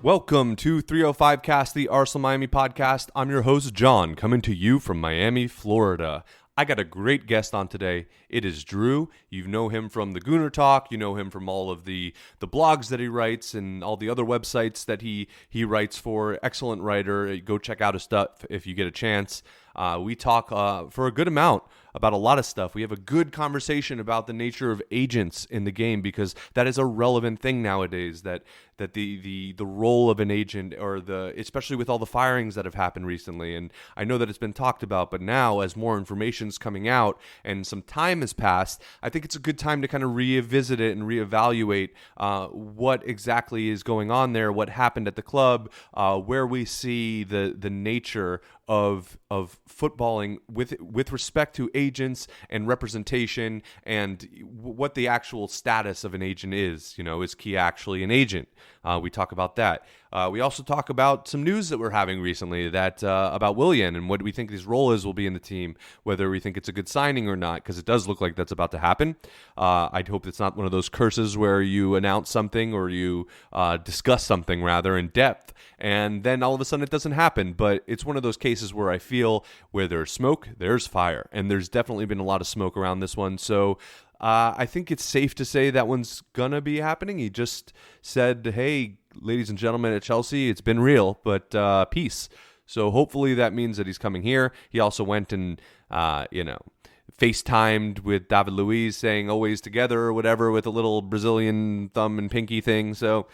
Welcome to 305 Cast, the Arsenal Miami podcast. I'm your host, John, coming to you from Miami, Florida. I got a great guest on today. It is Drew. You know him from the Gooner Talk. You know him from all of the blogs that he writes and all the other websites that he writes for. Excellent writer. Go check out his stuff if you get a chance. We talk for a good amount about a lot of stuff. We have a good conversation about the nature of agents in the game because that is a relevant thing nowadays. That the role of an agent, or especially with all the firings that have happened recently, and I know that it's been talked about, but now as more information's coming out and some time has passed, I think it's a good time to kind of revisit it and reevaluate what exactly is going on there, what happened at the club, where we see the nature of footballing with respect to agents and representation, and what the actual status of an agent is. You know, is Kia actually an agent? We talk about that. We also talk about some news that we're having recently that about Willian and what we think his role will be in the team, whether we think it's a good signing or not, because it does look like that's about to happen. I'd hope it's not one of those curses where you announce something or you discuss something rather in depth, and then all of a sudden it doesn't happen. But it's one of those cases where I feel where there's smoke, there's fire, and there's definitely been a lot of smoke around this one. So I think it's safe to say that one's going to be happening. He just said, hey, ladies and gentlemen at Chelsea, it's been real, but peace. So hopefully that means that he's coming here. He also went and, FaceTimed with David Luiz saying always together or whatever with a little Brazilian thumb and pinky thing. So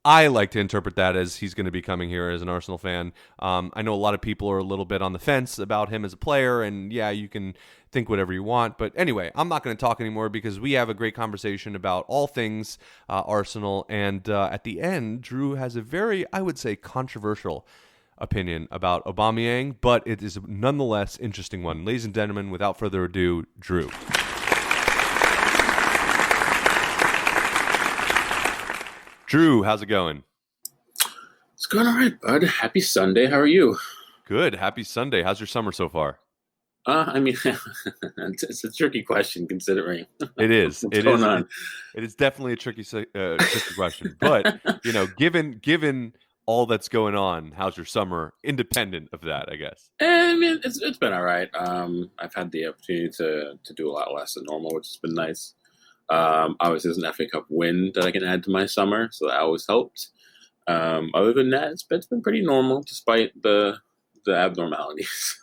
I like to interpret that as he's going to be coming here as an Arsenal fan. I know a lot of people are a little bit on the fence about him as a player, and yeah, you can think whatever you want. But anyway, I'm not going to talk anymore because we have a great conversation about all things Arsenal. And at the end, Drew has a very, I would say, controversial opinion about Aubameyang, but it is nonetheless interesting one. Ladies and gentlemen, without further ado, Drew. Drew, how's it going? It's going all right, bud. Happy Sunday. How are you? Good. Happy Sunday. How's your summer so far? It's a tricky question considering it is. What's going on. It is definitely a tricky question. But given all that's going on, how's your summer? Independent of that, I guess. I mean, it's been all right. I've had the opportunity to do a lot less than normal, which has been nice. Obviously, there's an FA Cup win that I can add to my summer, so that always helped. Other than that, it's been pretty normal despite the abnormalities.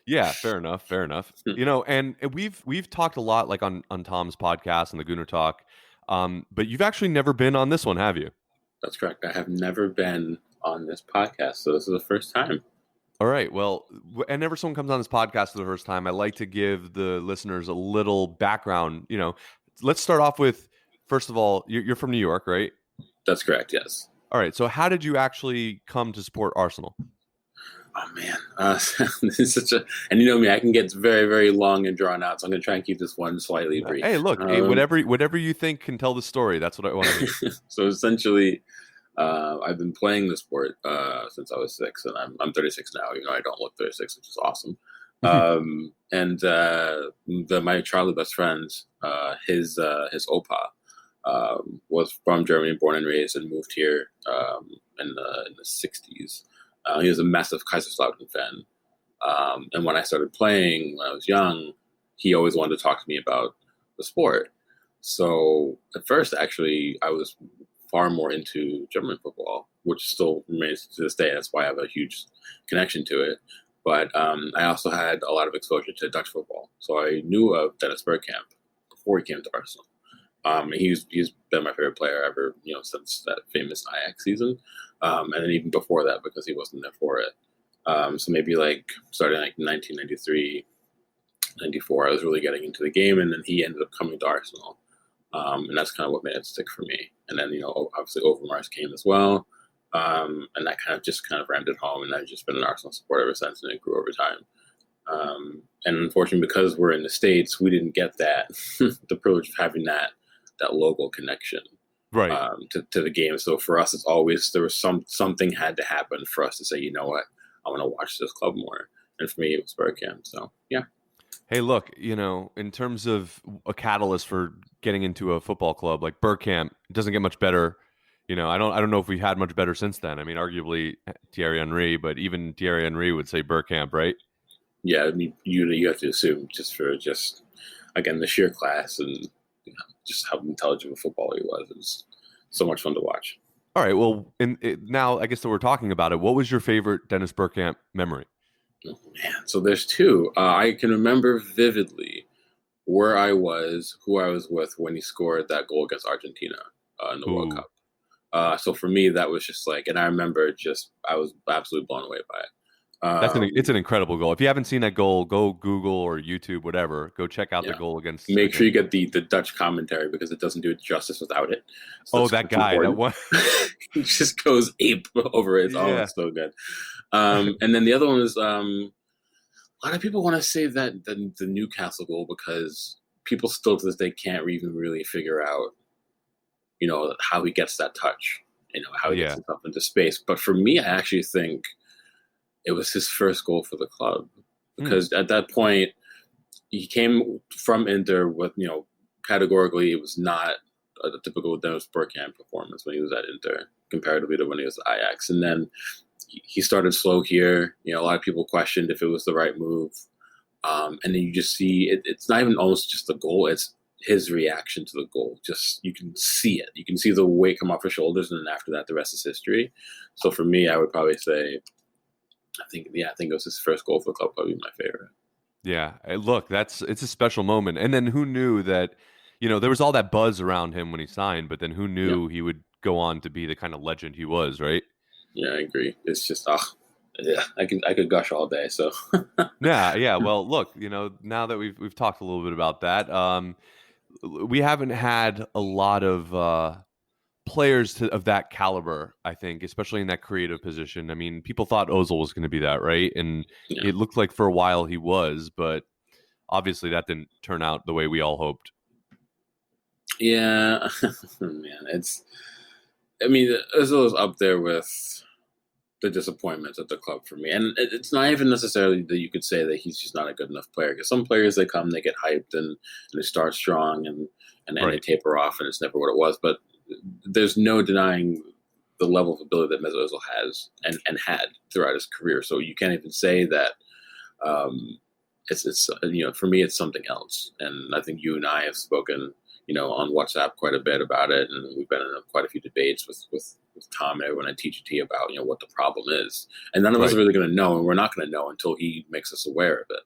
Yeah, fair enough. And we've talked a lot, like on Tom's podcast and the Gooner Talk, but you've actually never been on this one, have you? That's correct. I have never been on this podcast, so this is the first time. All right. Well, whenever someone comes on this podcast for the first time, I like to give the listeners a little background. You know, let's start off with, first of all, you're from New York, right? That's correct, yes. All right. So how did you actually come to support Arsenal? Oh, man. This is and you know me, I can get very, very long and drawn out, so I'm going to try and keep this one slightly brief. Hey, look, whatever you think can tell the story. That's what I want to do. So essentially, I've been playing the sport since I was 6, and I'm 36 now. You know, I don't look 36, which is awesome. And my childhood best friend, his Opa, was from Germany, born and raised, and moved here in the 60s. He was a massive Kaiserslautern fan. And when I started playing when I was young, he always wanted to talk to me about the sport. So at first, actually, I was far more into German football, which still remains to this day. That's why I have a huge connection to it. But I also had a lot of exposure to Dutch football. So I knew of Dennis Bergkamp before he came to Arsenal. He's been my favorite player ever, you know, since that famous Ajax season. And then even before that, because he wasn't there for it. So maybe starting 1993, 94, I was really getting into the game. And then he ended up coming to Arsenal. And that's kind of what made it stick for me. And then, you know, obviously Overmars came as well. And that kind of rammed it home. And I've just been an Arsenal supporter ever since, and it grew over time. And unfortunately, because we're in the States, we didn't get that, the privilege of having that local connection, right, to the game. So for us, it's always, there was something had to happen for us to say, you know what, I want to watch this club more. And for me, it was Bergkamp. So, yeah. Hey, look, you know, in terms of a catalyst for getting into a football club like Bergkamp, it doesn't get much better. I don't know if we had much better since then. I mean, arguably Thierry Henry, but even Thierry Henry would say Bergkamp, right? Yeah, I mean, you have to assume just again the sheer class and just how intelligent of a footballer he was. It was so much fun to watch. All right. Well, now I guess that we're talking about it. What was your favorite Dennis Bergkamp memory? Oh, man, so there's two. I can remember vividly where I was, who I was with when he scored that goal against Argentina in the World Ooh, Cup. So for me, that was just like, and I remember just I was absolutely blown away by it. it's an incredible goal. If you haven't seen that goal, go Google or YouTube, whatever. Go check out the Yeah, goal against make sure against. you get the Dutch commentary because it doesn't do it justice without it. So Oh, that's, that that's guy, that important. one. He just goes ape over it. Oh, Yeah. it's so good. And then the other one is a lot of people want to say that the Newcastle goal because people still to this day can't even really figure out, how he gets that touch, how he gets Yeah. himself into space. But for me, I actually think it was his first goal for the club Hmm. because at that point he came from Inter with, categorically it was not a typical Dennis Bergkamp performance when he was at Inter comparatively to when he was at Ajax. And then he started slow here. A lot of people questioned if it was the right move. And then you just see it's not even almost just the goal, it's his reaction to the goal. Just you can see it. You can see the weight come off his shoulders, and then after that, the rest is history. So for me, I would probably say, I think it was his first goal for the club, probably my favorite. Yeah. Look, it's a special moment. And then who knew that, there was all that buzz around him when he signed, but then who Yeah, knew he would go on to be the kind of legend he was, right? yeah, I agree. It's just, yeah, I could gush all day. So Yeah, yeah. Well, look, now that we've talked a little bit about that, we haven't had a lot of players of that caliber, I think, especially in that creative position. I mean, people thought Ozil was going to be that, right? And yeah, it looked like for a while he was, but obviously that didn't turn out the way we all hoped. yeah, man. I mean, Ozil is up there with the disappointments at the club for me. And it's not even necessarily that you could say that he's just not a good enough player. Because some players they come, they get hyped and they start strong and they Right. taper off and it's never what it was. But there's no denying the level of ability that Mesut Ozil has and had throughout his career. So you can't even say that um, it's for me it's something else. And I think you and I have spoken on WhatsApp quite a bit about it, and we've been in quite a few debates with Tom and everyone at TGT about what the problem is, and none of us are Right. really going to know, and we're not going to know until he makes us aware of it.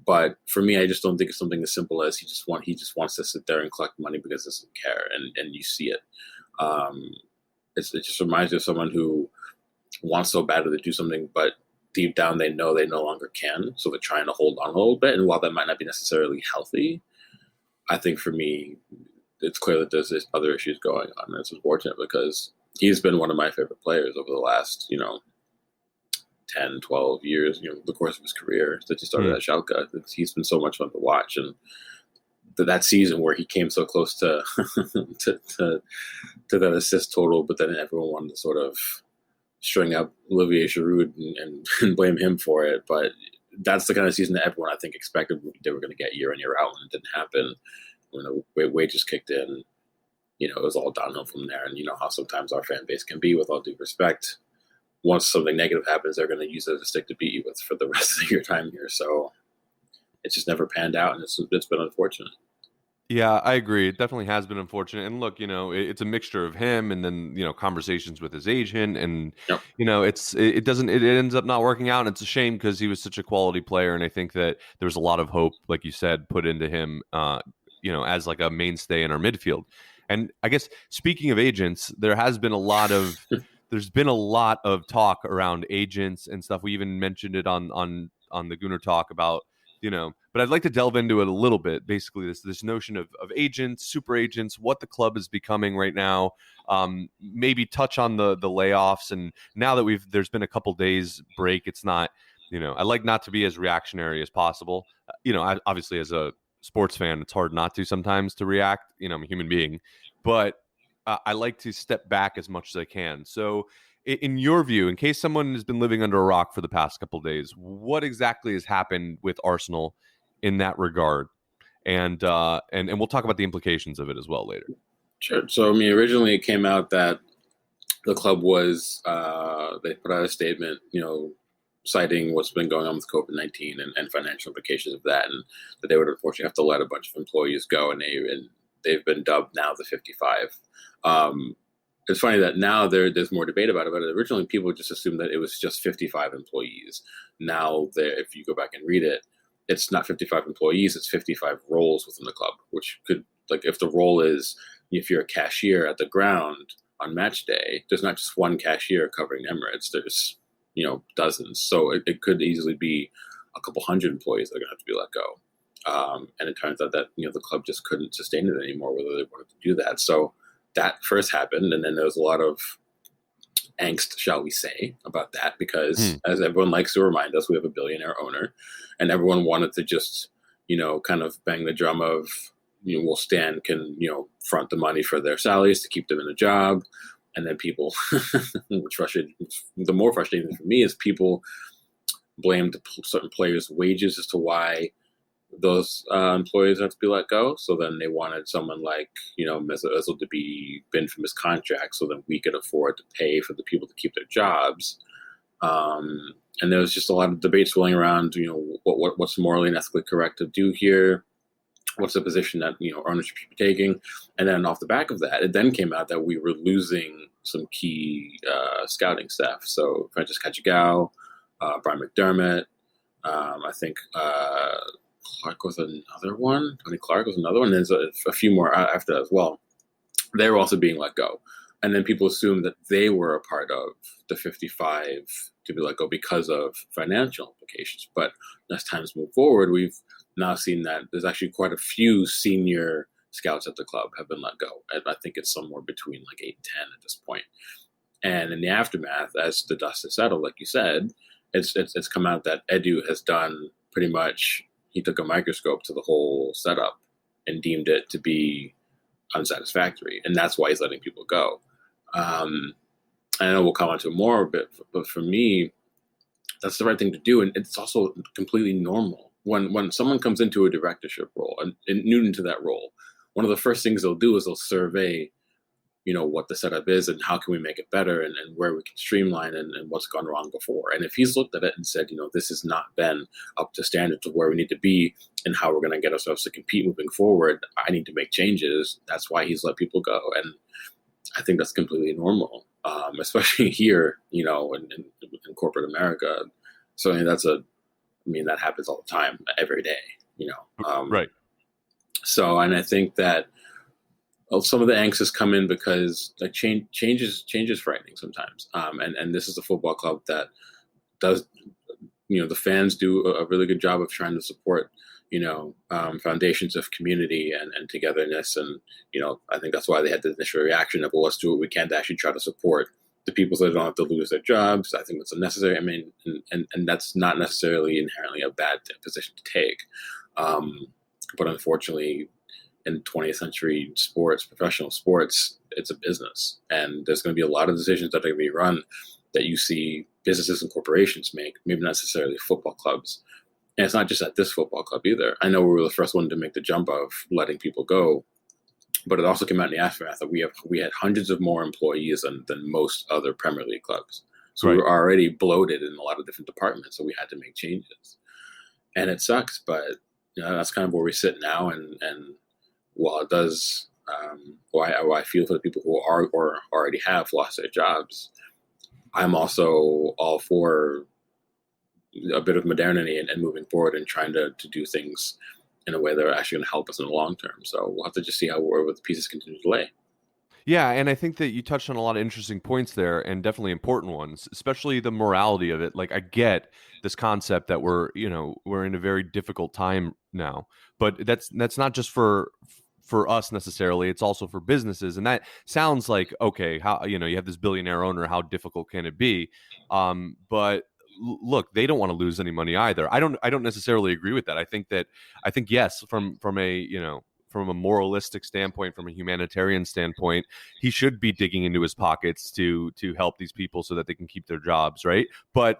But for me, I just don't think it's something as simple as he just wants to sit there and collect money because he doesn't care, and you see it. Um, it just reminds me of someone who wants so badly to do something, but deep down they know they no longer can, so they're trying to hold on a little bit. And while that might not be necessarily healthy, I think for me, it's clear that there's other issues going on. And it's unfortunate because he's been one of my favorite players over the last, 10, 12 years, the course of his career since he started Hmm. at Schalke. He's been so much fun to watch. And that season where he came so close to, to that assist total, but then everyone wanted to sort of string up Olivier Giroud and blame him for it. But that's the kind of season that everyone I think expected they were going to get year in year out, and it didn't happen. When the wages kicked in, it was all downhill from there. And you know how sometimes our fan base can be, with all due respect. Once something negative happens, they're going to use it as a stick to beat you with for the rest of your time here. So it's just never panned out, and it's been unfortunate. Yeah, I agree. It definitely has been unfortunate. And look, it's a mixture of him and then, conversations with his agent and, Yep. it ends up not working out. And it's a shame because he was such a quality player. And I think that there was a lot of hope, like you said, put into him, as like a mainstay in our midfield. And I guess speaking of agents, there's been a lot of talk around agents and stuff. We even mentioned it on the Gooner Talk about but I'd like to delve into it a little bit. Basically, this notion of agents, super agents, what the club is becoming right now. Maybe touch on the layoffs, and now that there's been a couple days break, it's not. I like not to be as reactionary as possible. Obviously as a sports fan, it's hard not to sometimes to react. I'm a human being, but I like to step back as much as I can. So in your view, in case someone has been living under a rock for the past couple of days, what exactly has happened with Arsenal in that regard? And we'll talk about the implications of it as well later. Sure. So I mean, originally it came out that the club was they put out a statement, citing what's been going on with COVID-19 and financial implications of that, and that they would unfortunately have to let a bunch of employees go, and they've been dubbed now the 55. It's funny that now there's more debate about it, but originally people just assumed that it was just 55 employees. Now, if you go back and read it, it's not 55 employees, it's 55 roles within the club, which could, like, if the role is, if you're a cashier at the ground on match day, there's not just one cashier covering Emirates, there's, dozens. So it could easily be a couple hundred employees that are going to have to be let go. And it turns out that, the club just couldn't sustain it anymore, whether they wanted to do that. So that first happened, and then there was a lot of angst, shall we say, about that, because as everyone likes to remind us, we have a billionaire owner, and everyone wanted to just, kind of bang the drum of, well, Stan can, front the money for their salaries to keep them in a job. And then people, the more frustrating thing for me is people blamed certain players' wages as to why those employees have to be let go. So then they wanted someone like, Mesut Ozil to be binned from his contract so that we could afford to pay for the people to keep their jobs. And there was just a lot of debate swirling around, what's morally and ethically correct to do here. What's the position that, ownership should be taking? And then off the back of that, it then came out that we were losing some key scouting staff. So Francis Cachigao, Brian McDermott, I think Clark was another one. Tony Clark was another one. There's a few more after that as well. They were also being let go. And then people assumed that they were a part of the 55 to be let go because of financial implications. But as times move forward, we've now seen that there's actually quite a few senior scouts at the club have been let go. And I think it's somewhere between like 8 and 10 at this point. And in the aftermath, as the dust has settled, like you said, it's come out that Edu has done pretty much, he took a microscope to the whole setup and deemed it to be unsatisfactory. And that's why he's letting people go. I know we'll come on to it more a bit, but for me, that's the right thing to do. And it's also completely normal. When someone comes into a directorship role and new into that role, one of the first things they'll do is they'll survey, what the setup is and how can we make it better and where we can streamline and what's gone wrong before. And if he's looked at it and said, this has not been up to standards of where we need to be and how we're going to get ourselves to compete moving forward, I need to make changes. That's why he's let people go. And I think that's completely normal, especially here, in corporate America. So that happens all the time, every day, Right. So, and I think that some of the angst has come in because like change is frightening sometimes. And this is a football club that does, the fans do a really good job of trying to support, foundations of community and togetherness. And, I think that's why they had the initial reaction of, well, let's do what we can to actually try to support the people so they don't have to lose their jobs. I think that's unnecessary. I mean, and that's not necessarily inherently a bad position to take. But unfortunately, in 20th century sports, professional sports, it's a business. And there's going to be a lot of decisions that are going to be run that you see businesses and corporations make, maybe not necessarily football clubs. And it's not just at this football club either. I know we were the first one to make the jump of letting people go, but it also came out in the aftermath that we had hundreds of more employees than most other Premier League clubs. So we were already bloated in a lot of different departments, so we had to make changes. And it sucks, but that's kind of where we sit now. And while it does, why I feel for the people who are or already have lost their jobs, I'm also all for a bit of modernity and moving forward and trying to do things in a way that are actually going to help us in the long term. So we'll have to just see how the pieces continue to lay. Yeah, and I think that you touched on a lot of interesting points there, and definitely important ones, especially the morality of it. Like, I get this concept that we're in a very difficult time now, but that's not just for us necessarily. It's also for businesses, and that sounds like, okay, how you have this billionaire owner, how difficult can it be? But look, they don't want to lose any money either. I don't necessarily agree with that. I think yes, from a moralistic standpoint, from a humanitarian standpoint, he should be digging into his pockets to help these people so that they can keep their jobs, right? But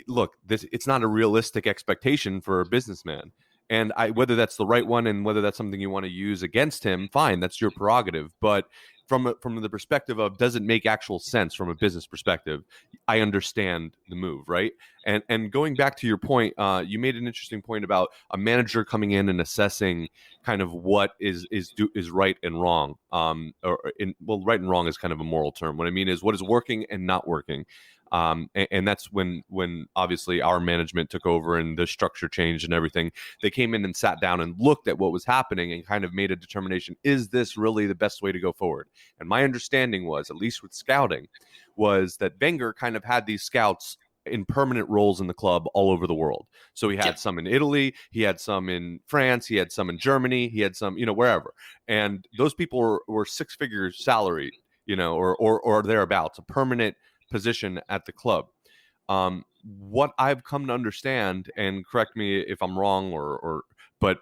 look, it's not a realistic expectation for a businessman. And whether that's the right one and whether that's something you want to use against him, fine, that's your prerogative. But from the perspective of, does it make actual sense from a business perspective? I understand the move, right? And going back to your point, you made an interesting point about a manager coming in and assessing kind of what is right and wrong. Right and wrong is kind of a moral term. What I mean is what is working and not working. And that's when obviously our management took over and the structure changed and everything. They came in and sat down and looked at what was happening and kind of made a determination: is this really the best way to go forward? And my understanding was, at least with scouting, was that Wenger kind of had these scouts in permanent roles in the club all over the world. So he had some in Italy, he had some in France, he had some in Germany, he had some, wherever. And those people were six-figure salary, or thereabouts, a permanent position at the club. What I've come to understand, and correct me if I'm wrong, but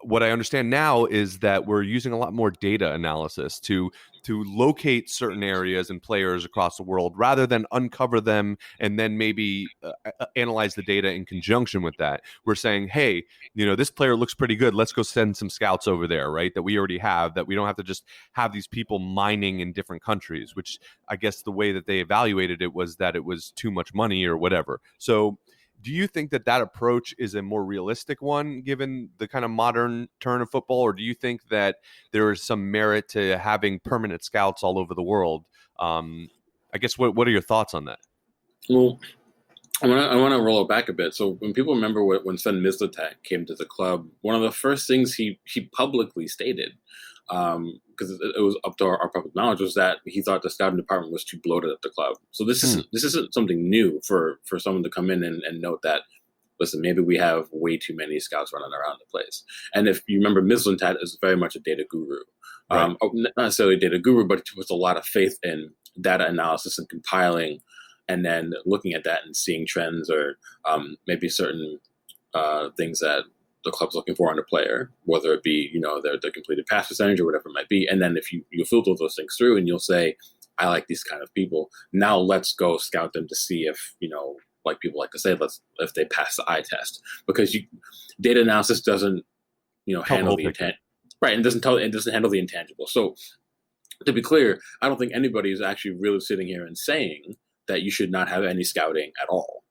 what I understand now is that we're using a lot more data analysis to locate certain areas and players across the world, rather than uncover them and then maybe analyze the data in conjunction with that. We're saying, hey, this player looks pretty good. Let's go send some scouts over there, right? That we already have, that we don't have to just have these people mining in different countries, which I guess the way that they evaluated it was that it was too much money or whatever. So do you think that approach is a more realistic one given the kind of modern turn of football, or do you think that there is some merit to having permanent scouts all over the world? I guess what are your thoughts on that? Well, I want to roll it back a bit. So when people remember when Sven Mislintat came to the club, one of the first things he publicly stated, because it was up to our public knowledge, was that he thought the scouting department was too bloated at the club. So this isn't something new for someone to come in and note that, listen, maybe we have way too many scouts running around the place. And if you remember, Mislintat is very much a data guru. Right. Not necessarily a data guru, but with a lot of faith in data analysis and compiling, and then looking at that and seeing trends, or maybe certain things that the club's looking for in a player, whether it be, their completed pass percentage or whatever it might be. And then if you filter those things through and you'll say, I like these kind of people, now let's go scout them to see if, like people like to say, if they pass the eye test, because data analysis doesn't, handle the intent. Right. And it doesn't handle the intangible. So to be clear, I don't think anybody is actually really sitting here and saying that you should not have any scouting at all.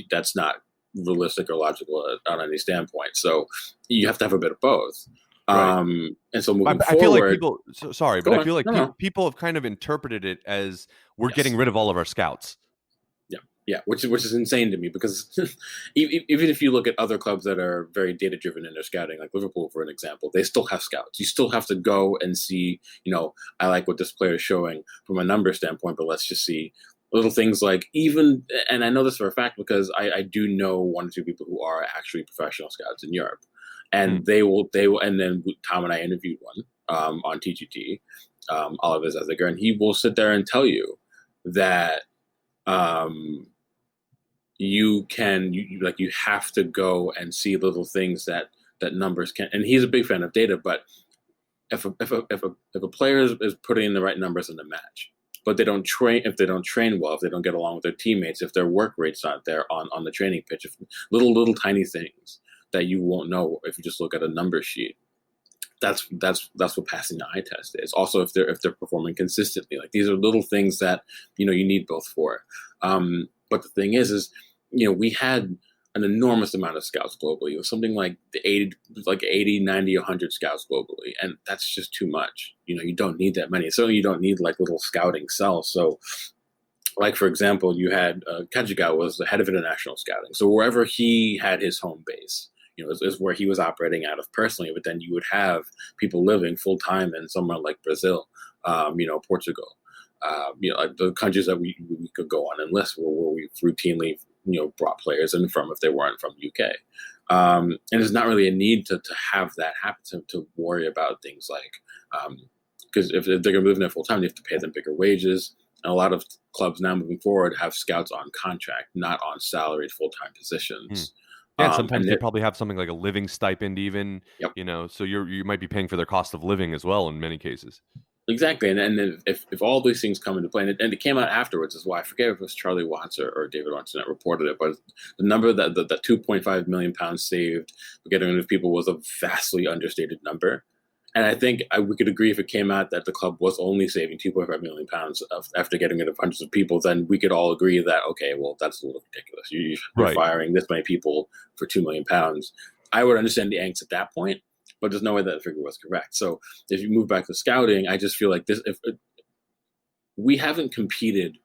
That's not realistic or logical on any standpoint. So you have to have a bit of both. Right. And so moving forward, I feel like people. Sorry, but I feel like people have kind of interpreted it as we're getting rid of all of our scouts. Yeah, which is insane to me, because even if you look at other clubs that are very data driven in their scouting, like Liverpool, for an example, they still have scouts. You still have to go and see, I like what this player is showing from a number standpoint, but let's just see little things like and I know this for a fact because I do know one or two people who are actually professional scouts in Europe, and they will, and then Tom and I interviewed one on TGT, Oliver Zeziger, and he will sit there and tell you that you have to go and see little things that numbers can, and he's a big fan of data, but if a player is putting in the right numbers in the match, but if they don't train well, if they don't get along with their teammates, if their work rate's not there on the training pitch, if little tiny things that you won't know if you just look at a number sheet, that's what passing the eye test is. Also, if they're performing consistently, like these are little things that you need both for. But the thing is we had an enormous amount of scouts globally. It was something like 80, 90, 100 scouts globally, and that's just too much. You don't need that many. Certainly, you don't need like little scouting cells. So, like for example, you had Kajigao was the head of international scouting. So wherever he had his home base, is where he was operating out of personally. But then you would have people living full time in somewhere like Brazil, Portugal, like the countries that we could go on and list where we routinely brought players in from if they weren't from UK. And there's not really a need to have that happen, to worry about things like, because if they're going to move in there full time, you have to pay them bigger wages. And a lot of clubs now moving forward have scouts on contract, not on salaried full-time positions. Yeah, and sometimes they probably have something like a living stipend even, yep. So you might be paying for their cost of living as well in many cases. Exactly, and if all these things come into play, and it came out afterwards as well. I forget if it was Charlie Watts or David Watson that reported it, but the number that the 2.5 million pounds saved for getting rid of people was a vastly understated number, And I think we could agree if it came out that the club was only saving £2.5 million after getting rid of hundreds of people, then we could all agree that, okay, well, that's a little ridiculous. You're Right. firing this many people for £2 million. I would understand the angst at that point, but there's no way that figure was correct. So if you move back to scouting, I just feel like if we haven't competed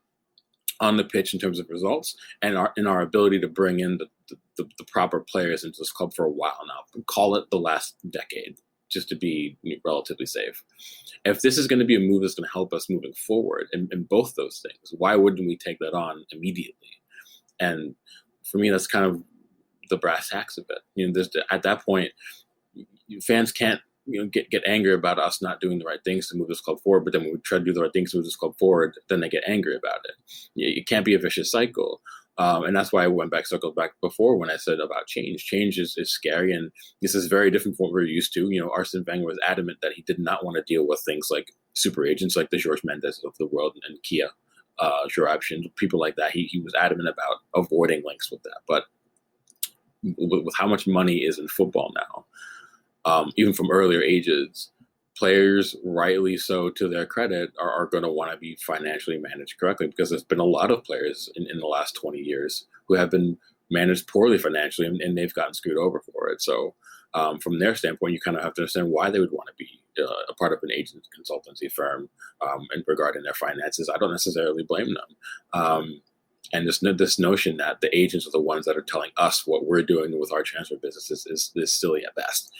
on the pitch in terms of results and our ability to bring in the proper players into this club for a while now. Call it the last decade, just to be relatively safe. If this is going to be a move that's going to help us moving forward in both those things, why wouldn't we take that on immediately? And for me, that's kind of the brass tacks of it. At that point, fans can't get angry about us not doing the right things to move this club forward. But then when we try to do the right things to move this club forward, then they get angry about it. It can't be a vicious cycle. And that's why I circled back before when I said about change. Change is scary, and this is very different from what we're used to. Arsene Wenger was adamant that he did not want to deal with things like super agents like the George Mendes of the world and Kia, Joe people like that. He was adamant about avoiding links with that. But with how much money is in football now, even from earlier ages, players, rightly so to their credit, are going to want to be financially managed correctly, because there's been a lot of players in the last 20 years who have been managed poorly financially, and they've gotten screwed over for it. So from their standpoint, you kind of have to understand why they would want to be a part of an agent consultancy firm and regarding their finances. I don't necessarily blame them. And this notion that the agents are the ones that are telling us what we're doing with our transfer business is silly at best.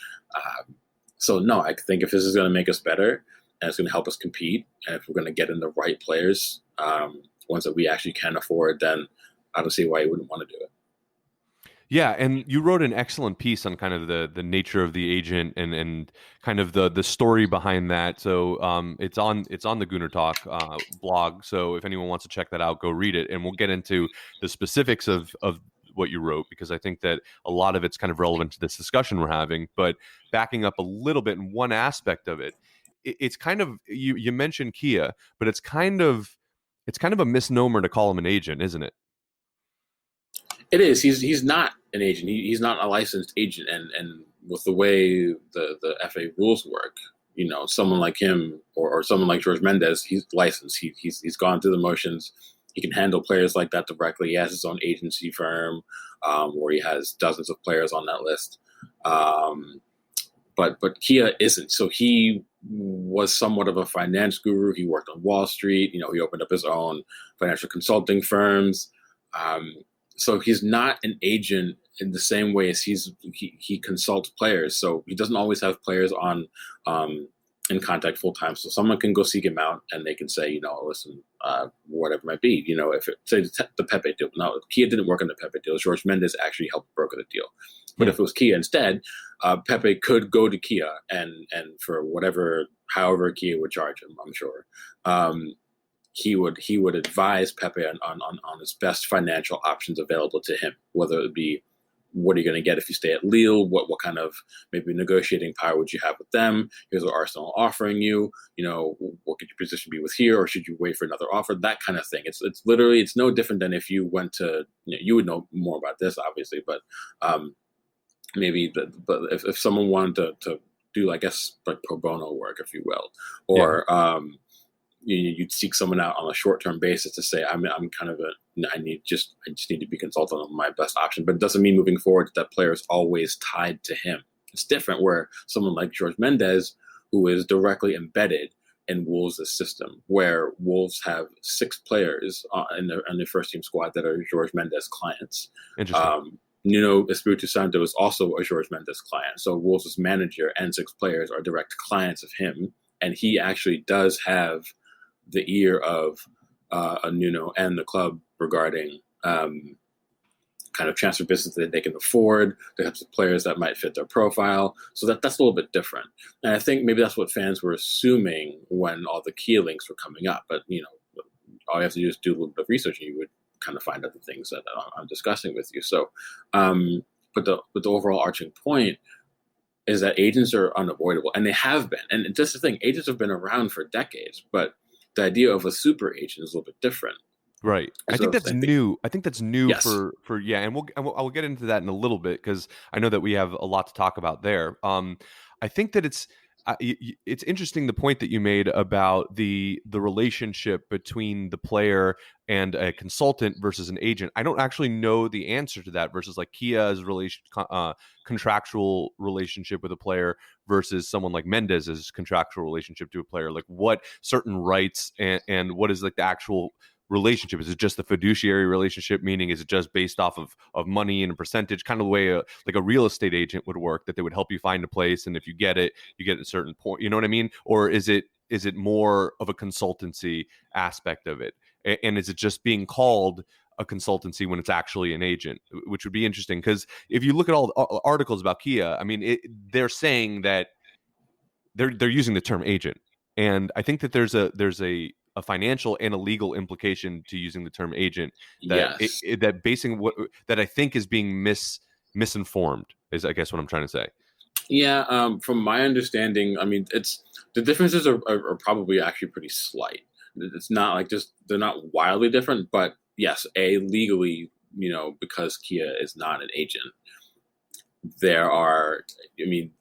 So no, I think if this is going to make us better and it's going to help us compete, and if we're going to get in the right players, ones that we actually can afford, then I don't see why you wouldn't want to do it. Yeah, and you wrote an excellent piece on kind of the nature of the agent and kind of the story behind that. So it's on the Gooner Talk blog. So if anyone wants to check that out, go read it, and we'll get into the specifics of what you wrote, because I think that a lot of it's kind of relevant to this discussion we're having. But backing up a little bit in one aspect of it, it's kind of you mentioned Kia, but it's kind of a misnomer to call him an agent, isn't it? It is. He's not an agent. He's not a licensed agent. And with the way the FA rules work, someone like him or someone like George Mendes, he's licensed. He's gone through the motions. He can handle players like that directly. He has his own agency firm where he has dozens of players on that list. But Kia isn't. So he was somewhat of a finance guru. He worked on Wall Street. He opened up his own financial consulting firms. So he's not an agent in the same way as he consults players. So he doesn't always have players on in contact full time. So someone can go seek him out and they can say, listen, whatever it might be. If it say the Pepe deal. Now Kia didn't work on the Pepe deal. George Mendes actually helped broker the deal. But if it was Kia instead, Pepe could go to Kia and for however Kia would charge him, I'm sure. He would advise Pepe on his best financial options available to him, whether it be what are you going to get if you stay at Lille, what kind of maybe negotiating power would you have with them, here's what Arsenal offering you, what could your position be with here, or should you wait for another offer, that kind of thing. It's literally, it's no different than if you went to, you would know more about this obviously, but maybe but if someone wanted to do, I guess, like pro bono work, if you will, or you'd seek someone out on a short-term basis to say, I'm kind of I just need to be consulted on my best option. But it doesn't mean moving forward that player is always tied to him. It's different where someone like George Mendes, who is directly embedded in Wolves' system, where Wolves have 6 players in their first team squad that are George Mendes clients. Interesting. Nuno Espiritu Santo is also a George Mendes client. So Wolves' manager and 6 players are direct clients of him. And he actually does have the ear of Nuno and the club regarding kind of transfer business that they can afford, the types of players that might fit their profile. So that's a little bit different. And I think maybe that's what fans were assuming when all the key links were coming up. But, all you have to do is do a little bit of research and you would kind of find out the things that I'm discussing with you. So, but the overall arching point is that agents are unavoidable, and they have been. And just the thing, agents have been around for decades, but the idea of a super agent is a little bit different. Right. I think that's new. I think that's new Yes. for and I'll get into that in a little bit, because I know that we have a lot to talk about there. I think that it's interesting the point that you made about the relationship between the player and a consultant versus an agent. I don't actually know the answer to that versus like Kia's contractual relationship with a player versus someone like Mendez's contractual relationship to a player. Like what certain rights and what is like the actual relationship? Is it just the fiduciary relationship, meaning is it just based off of money and a percentage, kind of the way like a real estate agent would work, that they would help you find a place, and if you get it, you get a certain point, you know what I mean? Or is it more of a consultancy aspect of it, and is it just being called a consultancy when it's actually an agent, which would be interesting? Because if you look at all the articles about Kia, I mean, they're saying that they're using the term agent, and I think that there's a financial and a legal implication to using the term agent, that Yes. that basing what that I think is being misinformed, is I guess what I'm trying to say. Yeah, from my understanding, I mean, it's the differences are probably actually pretty slight. It's not like just they're not wildly different, but yes, legally, because Kia is not an agent, there are, I mean,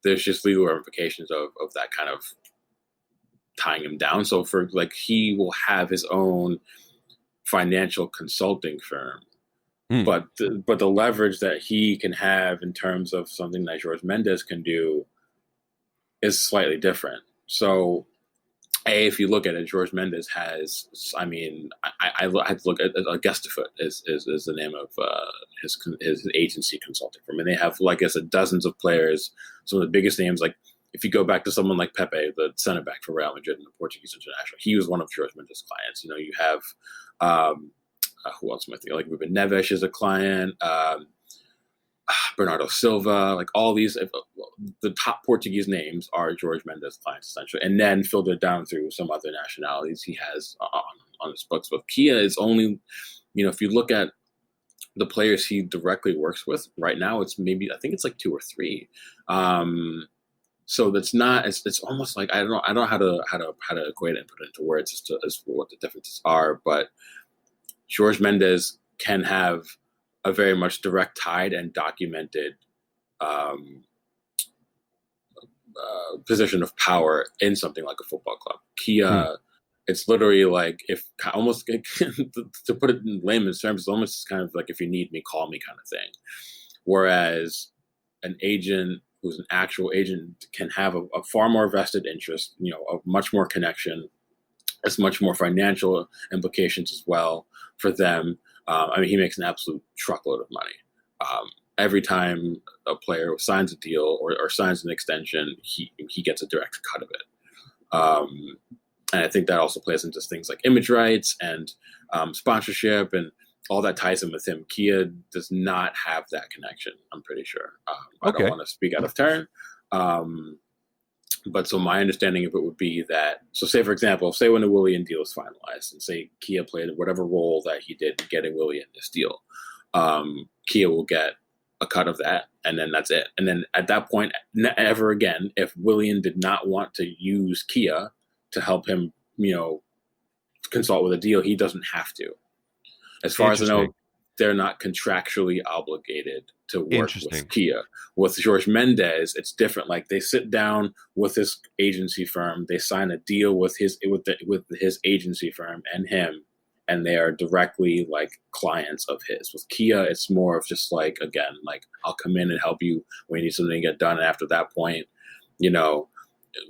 there's just legal ramifications of that kind of tying him down. So for like, he will have his own financial consulting firm, Hmm. but the leverage that he can have in terms of something that George Mendez can do is slightly different. So, if you look at it, George Mendez has. I mean, I had to look at Gestafoot is the name of his agency consulting firm, and they have, like I said, dozens of players. Some of the biggest names, like if you go back to someone like Pepe, the center back for Real Madrid in the Portuguese international, he was one of George Mendez' clients. You have who else am I thinking? Like Ruben Neves is a client. Bernardo Silva, like all these, the top Portuguese names are George Mendes clients essentially, and then filtered down through some other nationalities he has on his books. But Kia is only, if you look at the players he directly works with right now, it's maybe, I think it's like two or three. So that's not. It's almost like I don't know how to equate it and put it into words as for what the differences are. But George Mendes can have a very much direct tied and documented position of power in something like a football club. Kia, it's literally like, if almost to put it in layman's terms, it's almost kind of like, if you need me, call me kind of thing. Whereas an agent who's an actual agent can have a far more vested interest, a much more connection. It's much more financial implications as well for them. I mean, he makes an absolute truckload of money. Every time a player signs a deal or signs an extension, he gets a direct cut of it. And I think that also plays into things like image rights and sponsorship, and all that ties in with him. Kia does not have that connection, I'm pretty sure. I don't want to speak out of turn. But so my understanding of it would be that, so say, for example, say when the Willian deal is finalized, and say Kia played whatever role that he did in getting Willian this deal, Kia will get a cut of that, and then that's it. And then at that point, ever again, if Willian did not want to use Kia to help him, consult with a deal, he doesn't have to. As far as I know, they're not contractually obligated to work with Kia. With George Mendes, it's different. Like, they sit down with his agency firm, they sign a deal with his agency firm and him, and they are directly like clients of his. With Kia, it's more of just like, again, like, I'll come in and help you when you need something to get done. And after that point,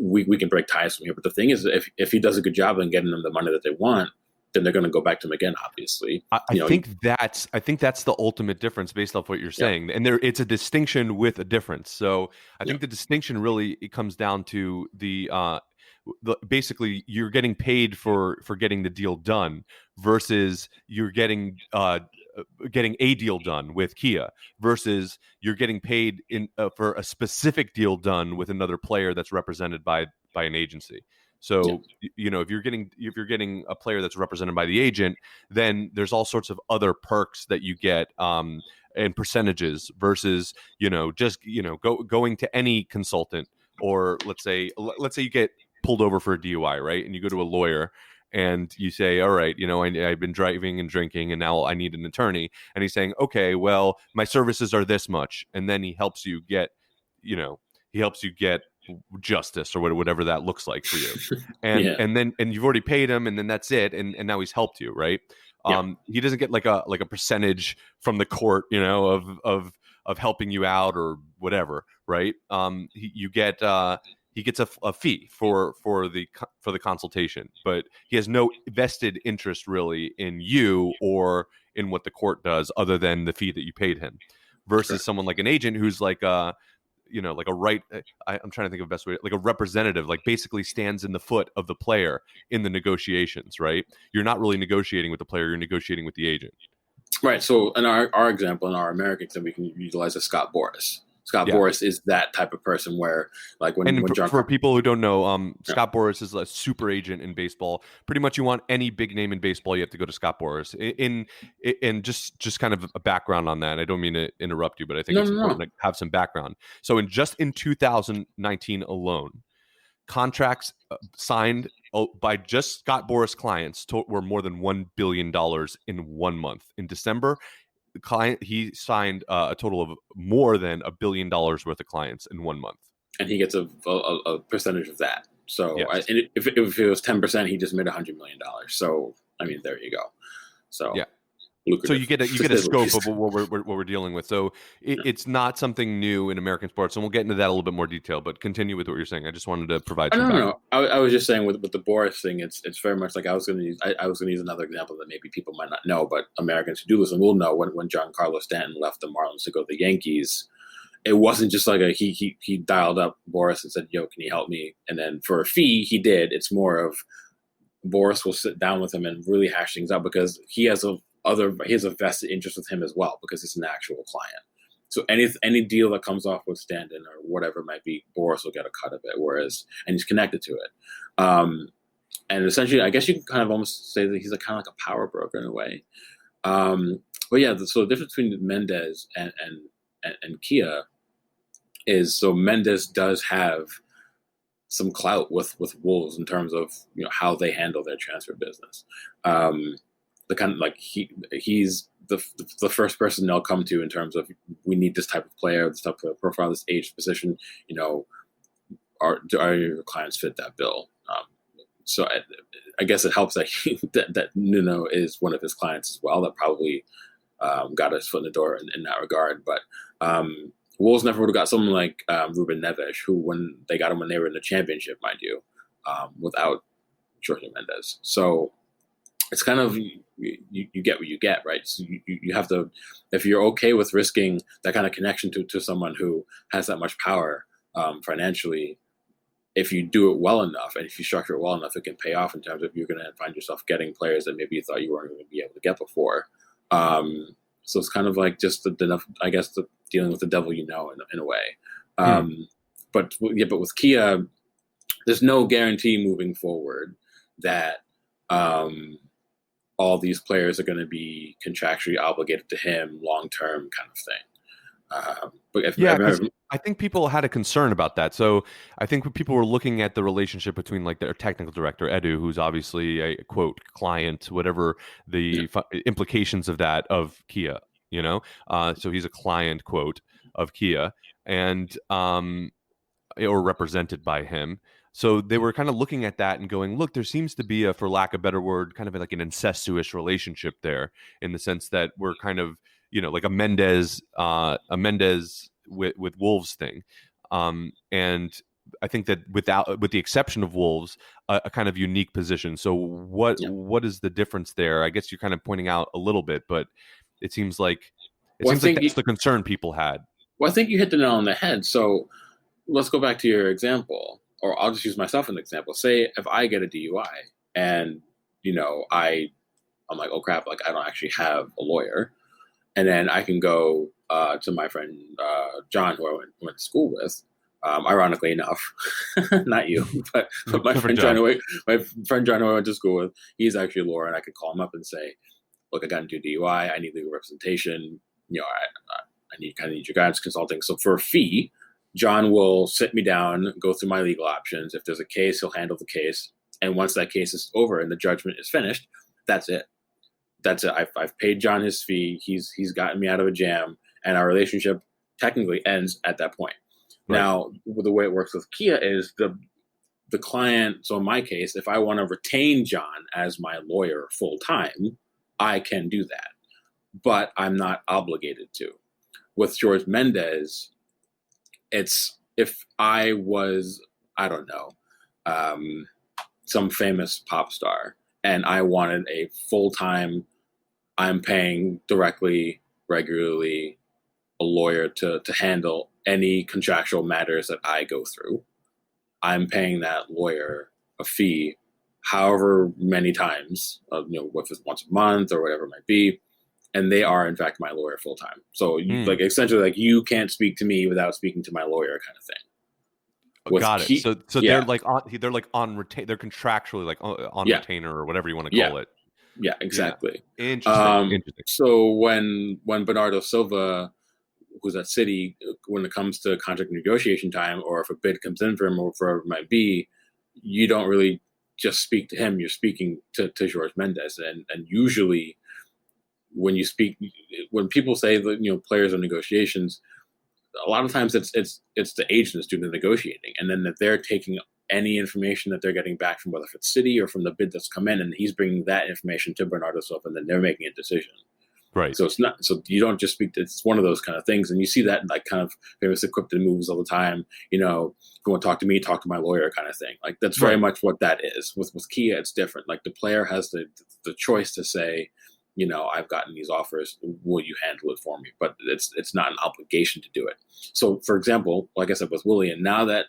we can break ties from here. But the thing is, if he does a good job in getting them the money that they want, then they're going to go back to him again, obviously. I think that's the ultimate difference based off what you're saying. And it's a distinction with a difference. So I think the distinction really, it comes down to the basically you're getting paid for getting the deal done versus you're getting a deal done with Kia versus you're getting paid for a specific deal done with another player that's represented by an agency. So, if you're getting a player that's represented by the agent, then there's all sorts of other perks that you get and percentages versus, going to any consultant, or let's say you get pulled over for a DUI, right? And you go to a lawyer and you say, all right, I've been driving and drinking and now I need an attorney. And he's saying, okay, well, my services are this much. And then he helps you get, justice or whatever that looks like for you. And Yeah. and you've already paid him, and then that's it. And now he's helped you, right? Yeah. He doesn't get like a percentage from the court, of helping you out or whatever, right? He gets a fee for the consultation, but he has no vested interest really in you or in what the court does, other than the fee that you paid him. Versus Correct. someone like an agent who's like like a right. I'm trying to think of the best way, like a representative, like basically stands in the foot of the player in the negotiations, right? You're not really negotiating with the player; you're negotiating with the agent. Right. So in our example, in our American example, we can utilize a Scott Boras. Scott Yeah. Boras is that type of person where, like, And when John, for people who don't know, yeah, Scott Boras is a super agent in baseball. Pretty much, you want any big name in baseball, you have to go to Scott Boras. In just kind of a background on that. I don't mean to interrupt you, but I think no, it's no, no, important to have some background. So, in 2019 alone, contracts signed by just Scott Boras clients were more than $1 billion in 1 month. In December, the client he signed a total of more than $1 billion worth of clients in 1 month. and he gets a percentage of that. So Yes. and if it was 10%, he just made $100 million. So I mean, there you go. So Yeah. So lucrative. you get To a say the scope of least. what we're dealing with. So it's not something new in American sports, and we'll get into that a little bit more detail. But continue with what you're saying. I just wanted to provide Oh, some no, no, background. no. I was just saying with the Boris thing, it's very much like I was going to use another example that maybe people might not know, but Americans who do listen will know when Giancarlo Stanton left the Marlins to go to the Yankees. It wasn't just like he dialed up Boris and said, "Yo, can you help me?" And then for a fee, he did. It's more of Boris will sit down with him and really hash things out because he has a vested interest with him as well because he's an actual client. So any deal that comes off with Stanton or whatever it might be, Boris will get a cut of it. And he's connected to it. And essentially, I guess you can kind of almost say that he's kind of like a power broker in a way. But yeah, so the difference between Mendez and Kia is so Mendez does have some clout with Wolves in terms of how they handle their transfer business. The kind of like he's the first person they'll come to in terms of we need this type of player, this type of profile, this age, position. Are your clients fit that bill? So I guess it helps that that Nuno is one of his clients as well. That probably got his foot in the door in that regard. But Wolves never would have got someone like Ruben Neves, who when they got him when they were in the championship, mind you, without Jorge Mendes. So it's kind of you get what you get, right? So you have to, if you're okay with risking that kind of connection to someone who has that much power financially, if you do it well enough and if you structure it well enough, it can pay off in terms of you're going to find yourself getting players that maybe you thought you weren't going to be able to get before. So it's kind of like just I guess dealing with the devil in a way. But with Kia, there's no guarantee moving forward that all these players are going to be contractually obligated to him long term, kind of thing. Because I think people had a concern about that. So I think people were looking at the relationship between like their technical director Edu, who's obviously a quote client, whatever the implications of that of Kia. So he's a client quote of Kia, and or represented by him. So they were kind of looking at that and going, look, there seems to be for lack of a better word, kind of like an incestuous relationship there, in the sense that we're kind of, like a Mendez with Wolves thing. And I think that with the exception of Wolves, a kind of unique position. So what is the difference there? I guess you're kind of pointing out a little bit, but it seems like that's the concern people had. Well, I think you hit the nail on the head. So let's go back to your example, or I'll just use myself as an example. Say if I get a DUI and I'm like, oh crap, like I don't actually have a lawyer, and then I can go to my friend John, who I went to school with. Ironically enough, not you, but my friend John, who I went to school with, he's actually a lawyer, and I could call him up and say, look, I got into a DUI, I need legal representation. I need your guidance consulting. So for a fee, John will sit me down, go through my legal options. If there's a case, he'll handle the case. And once that case is over and the judgment is finished, that's it. That's it. I've paid John his fee. He's gotten me out of a jam, and our relationship technically ends at that point. Right. Now, the way it works with Kia is the client. So in my case, if I want to retain John as my lawyer full time, I can do that, but I'm not obligated to. With George Mendez, it's if I was, I don't know, some famous pop star, and I wanted a full time, I'm paying directly, regularly, a lawyer to handle any contractual matters that I go through. I'm paying that lawyer a fee, however many times, if it's once a month or whatever it might be, and they are in fact my lawyer full time. So like essentially, like you can't speak to me without speaking to my lawyer, kind of thing. Got it. So Yeah, they're contractually like on yeah, retainer or whatever you want to yeah, call it. yeah, Yeah. exactly. Interesting. So when Bernardo Silva, who's at City, when it comes to contract negotiation time, or if a bid comes in for him or whatever it might be, you don't really just speak to him. You're speaking to George Mendes, and usually when you speak, when people say that players are negotiations, a lot of times it's the agent that's doing the negotiating, and then that they're taking any information that they're getting back from whether it's City or from the bid that's come in, and he's bringing that information to Bernardo Silva, and then they're making a decision. Right. So it's not, so you don't just speak to, it's one of those kind of things. And you see that in like kind of famous encrypted movies all the time, if you want to talk to me, talk to my lawyer kind of thing. Like that's very much what that is. With Kia, it's different. Like the player has the choice to say, I've gotten these offers, will you handle it for me? But it's not an obligation to do it. So for example, like I said, with Willian, now that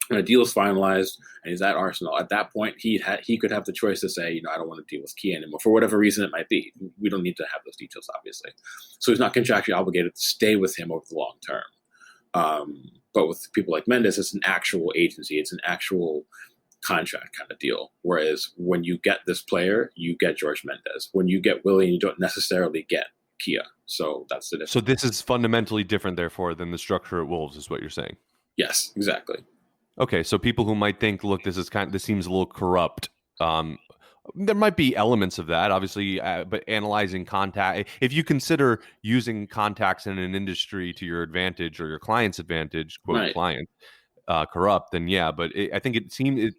when a deal is finalized and he's at Arsenal, at that point he could have the choice to say, I don't want to deal with Kia anymore for whatever reason it might be. We don't need to have those details, obviously. So he's not contractually obligated to stay with him over the long term. But with people like Mendes, it's an actual agency. It's an actual contract kind of deal. Whereas when you get this player, you get George Mendes. When you get Willian, you don't necessarily get Kia. So that's the difference. So this is fundamentally different, therefore, than the structure at Wolves, is what you're saying. Yes, exactly. Okay, so people who might think, look, this seems a little corrupt. There might be elements of that, obviously, but analyzing contact, if you consider using contacts in an industry to your advantage or your client's advantage, quote client, corrupt, then yeah. But I think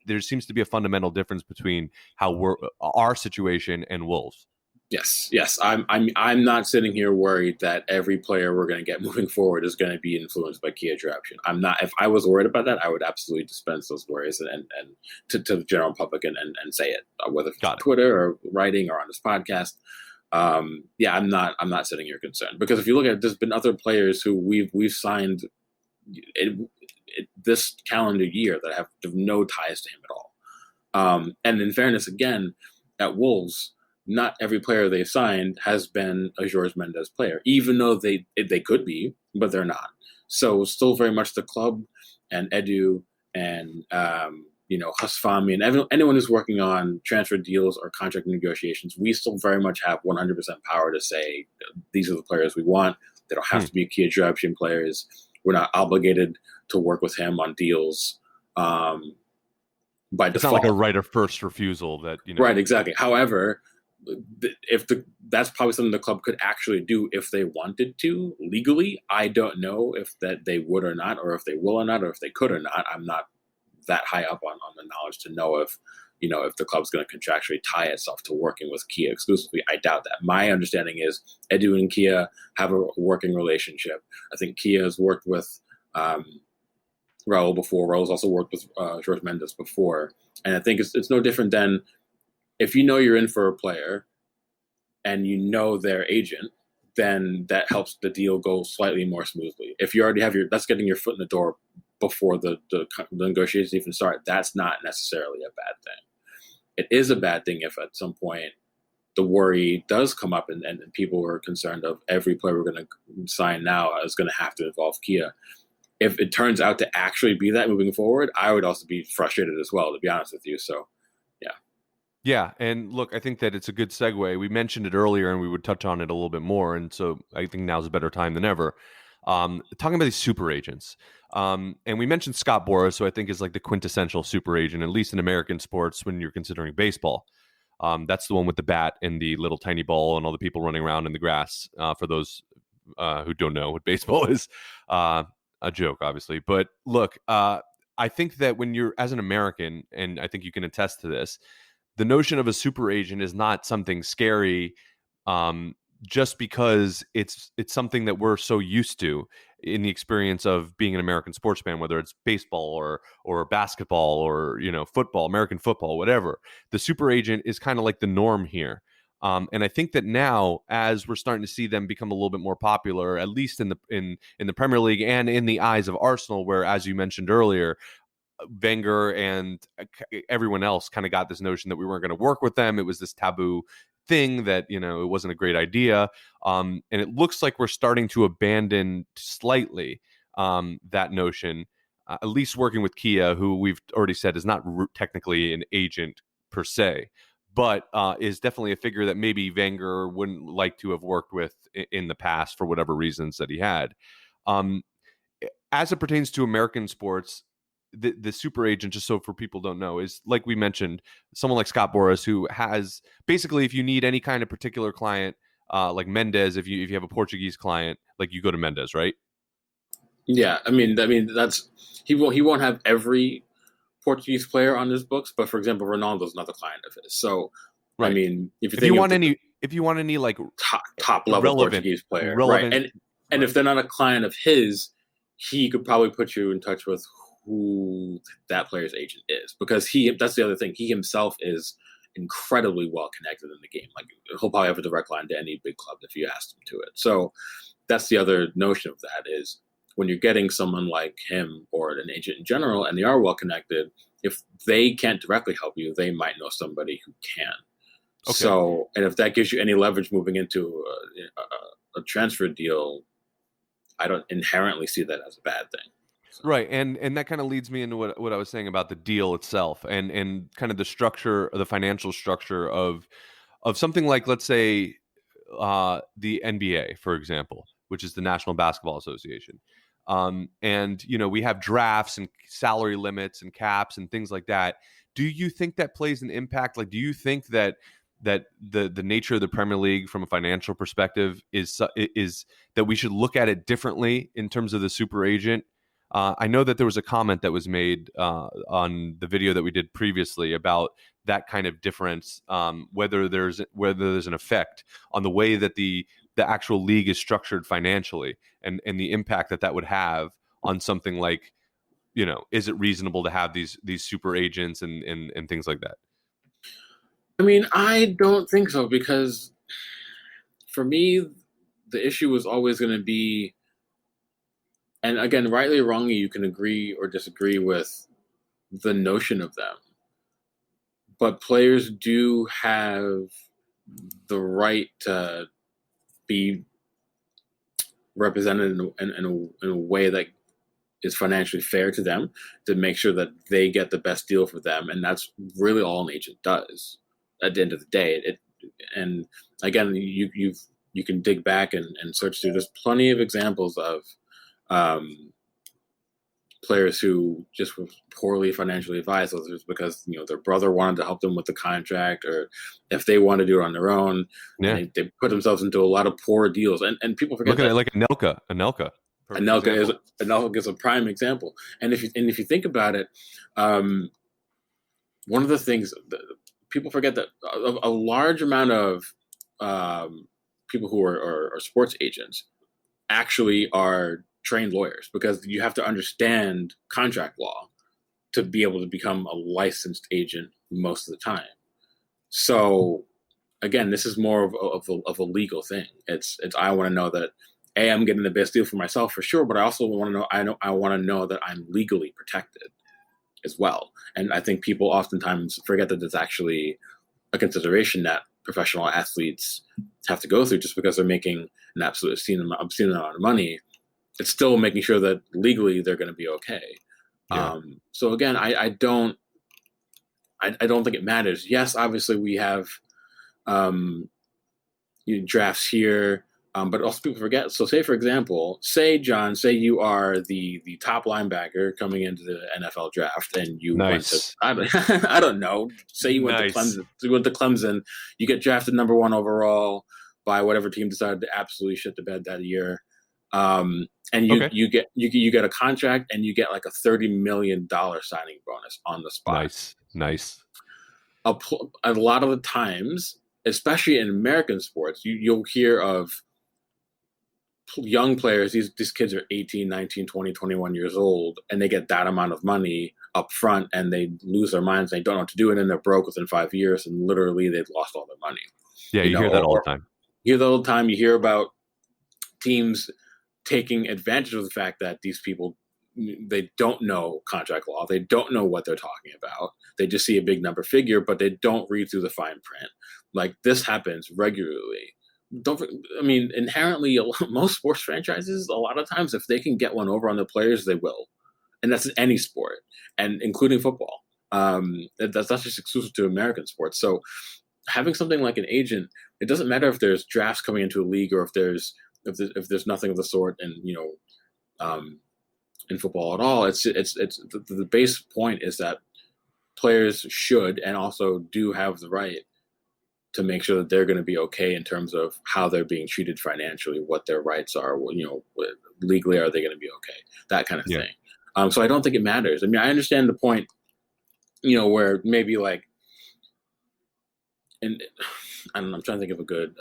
there seems to be a fundamental difference between how our situation and Wolves. Yes. I'm not sitting here worried that every player we're going to get moving forward is going to be influenced by Kia direction. I'm not. If I was worried about that, I would absolutely dispense those worries and to the general public and say it, whether it's on Twitter or writing or on this podcast. I'm not sitting here concerned, because if you look at it, there's been other players who we've signed this calendar year that have no ties to him at all. And in fairness, again, at Wolves, not every player they've signed has been a Jorge Mendes player, even though they could be, but they're not. So still very much the club and Edu and Hasfami and anyone who's working on transfer deals or contract negotiations, we still very much have 100% power to say these are the players we want. They don't have to be Kia Drabshin players. We're not obligated to work with him on deals. By it's default. Not like a right of first refusal that Right, exactly. However, that's probably something the club could actually do if they wanted to legally. I don't know if that they would or not, or if they will or not, or if they could or not. I'm not that high up on the knowledge to know if the club's going to contractually tie itself to working with Kia exclusively. I doubt that. My understanding is Edu and Kia have a working relationship. I think Kia has worked with Raul before. Raul's also worked with Jorge Mendes before, and I think it's no different than if you're in for a player and their agent, then that helps the deal go slightly more smoothly. If you already have that's getting your foot in the door before the negotiations even start, that's not necessarily a bad thing. It is a bad thing if at some point the worry does come up and people are concerned of every player we're going to sign now is going to have to involve Kia. If it turns out to actually be that moving forward, I would also be frustrated as well, to be honest with you. So, yeah. Yeah, and look, I think that it's a good segue. We mentioned it earlier, and we would touch on it a little bit more, and so I think now's a better time than ever. Talking about these super agents, and we mentioned Scott Boras, who I think is like the quintessential super agent, at least in American sports when you're considering baseball. That's the one with the bat and the little tiny ball and all the people running around in the grass, for those who don't know what baseball is. a joke, obviously. But look, I think that when you're as an American, and I think you can attest to this, the notion of a super agent is not something scary, um, just because it's something that we're so used to in the experience of being an American sports fan, whether it's baseball or basketball or football, American football, whatever. The super agent is kind of like the norm here. And I think that now, as we're starting to see them become a little bit more popular, at least in the Premier League and in the eyes of Arsenal, where, as you mentioned earlier, Wenger and everyone else kind of got this notion that we weren't going to work with them. It was this taboo thing that it wasn't a great idea. And it looks like we're starting to abandon slightly that notion. At least working with Kia, who we've already said is not technically an agent per se, but is definitely a figure that maybe Wenger wouldn't like to have worked with in the past for whatever reasons that he had. As it pertains to American sports, the super agent, just so for people don't know, is, like we mentioned, someone like Scott Boras, who has basically, if you need any kind of particular client, like Mendes, if you have a Portuguese client, like, you go to Mendes, right? Yeah, I mean that's he won't have every Portuguese player on his books, but for example, Ronaldo's another client of his. So, I Right. mean, if you If you think of want any, if you want any like top level relevant, Portuguese player, right? relevant, And right. if they're not a client of his, he could probably put you in touch with who that player's agent is, because that's the other thing. He himself is incredibly well connected in the game. Like, he'll probably have a direct line to any big club if you asked him to it. So that's the other notion of that, is when you're getting someone like him or an agent in general, and they are well connected, if they can't directly help you, they might know somebody who can. Okay. So, and if that gives you any leverage moving into a transfer deal, I don't inherently see that as a bad thing. So. Right, and that kind of leads me into what I was saying about the deal itself, and kind of the structure, the financial structure of something like, let's say, the NBA, for example, which is the National Basketball Association. And we have drafts and salary limits and caps and things like that. Do you think that plays an impact? Like, do you think that the nature of the Premier League from a financial perspective is that we should look at it differently in terms of the super agent? I know that there was a comment that was made on the video that we did previously about that kind of difference, whether there's an effect on the way that the actual league is structured financially, and the impact that would have on something like, is it reasonable to have these super agents and things like that? I mean, I don't think so, because for me, the issue was always going to be, and again, rightly or wrongly, you can agree or disagree with the notion of them, but players do have the right to be represented in a way that is financially fair to them, to make sure that they get the best deal for them. And that's really all an agent does at the end of the day. And again, you can dig back and search through. There's plenty of examples of players who just were poorly financially advised, whether it's because their brother wanted to help them with the contract, or if they want to do it on their own. Yeah. And they put themselves into a lot of poor deals. And people forget Look at that. it like Anelka. Perfect Anelka is a prime example. And if you think about it, one of the things that people forget, that a large amount of people who are sports agents actually are trained lawyers, because you have to understand contract law to be able to become a licensed agent most of the time. So again, this is more of a legal thing. It's I want to know that I'm getting the best deal for myself, for sure, but I also want to know I want to know that I'm legally protected as well. And I think people oftentimes forget that it's actually a consideration that professional athletes have to go through. Just because they're making an absolute obscene amount of money, it's still making sure that legally they're going to be okay. Yeah. So again, I don't think it matters. Yes, obviously we have drafts here, but also people forget. So say, for example, John, say you are the top linebacker coming into the NFL draft, and you went to, I don't know, say you went to Clemson. So you went to Clemson, you get drafted number 1 overall by whatever team decided to absolutely shit the bed that year. And Okay. you get a contract, and you get like a $30 million signing bonus on the spot. Nice. A lot of the times, especially in American sports, you'll hear of young players. These kids are 18, 19, 20, 21 years old, and they get that amount of money up front, and they lose their minds. They don't know what to do, and then they're broke within 5 years, and literally they've lost all their money. Yeah, you hear that all the time. You hear that all the time. You hear about teams taking advantage of the fact that these people, they don't know contract law. They don't know what they're talking about. They just see a big number figure, but they don't read through the fine print. Like, this happens regularly. Inherently, most sports franchises, a lot of times, if they can get one over on the players, they will. And that's in any sport, and including football. That's not just exclusive to American sports. So having something like an agent, it doesn't matter if there's drafts coming into a league, or if there's nothing of the sort, and in football at all. It's the base point is that players should, and also do, have the right to make sure that they're going to be okay in terms of how they're being treated financially, what their rights are, legally, are they going to be okay, that kind of thing. So I don't think it matters. I mean, I understand the point, where maybe like, and I don't know, I'm trying to think of a good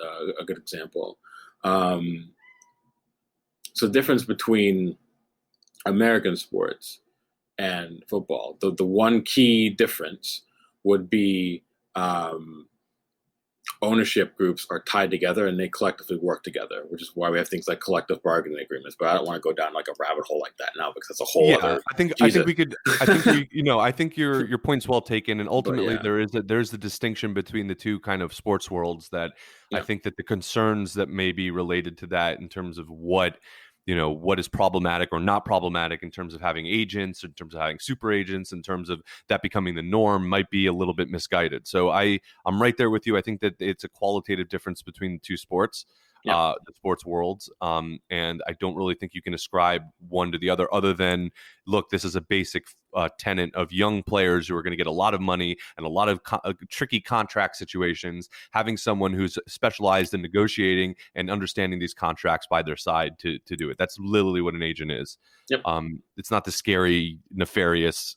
example. So the difference between American sports and football, the one key difference would be ownership groups are tied together, and they collectively work together, which is why we have things like collective bargaining agreements. But I don't want to go down like a rabbit hole like that now, because that's a whole other. I think we could. I think your point's well taken, and ultimately there's a distinction between the two kind of sports worlds that I think that the concerns that may be related to that, in terms of what is problematic or not problematic in terms of having agents, in terms of having super agents, in terms of that becoming the norm, might be a little bit misguided. So I'm right there with you. I think that it's a qualitative difference between the two sports, the sports worlds. And I don't really think you can ascribe one to the other than, look, this is a basic tenet of young players who are going to get a lot of money and a lot of tricky contract situations. Having someone who's specialized in negotiating and understanding these contracts by their side to do it. That's literally what an agent is. Yep. It's not the scary, nefarious,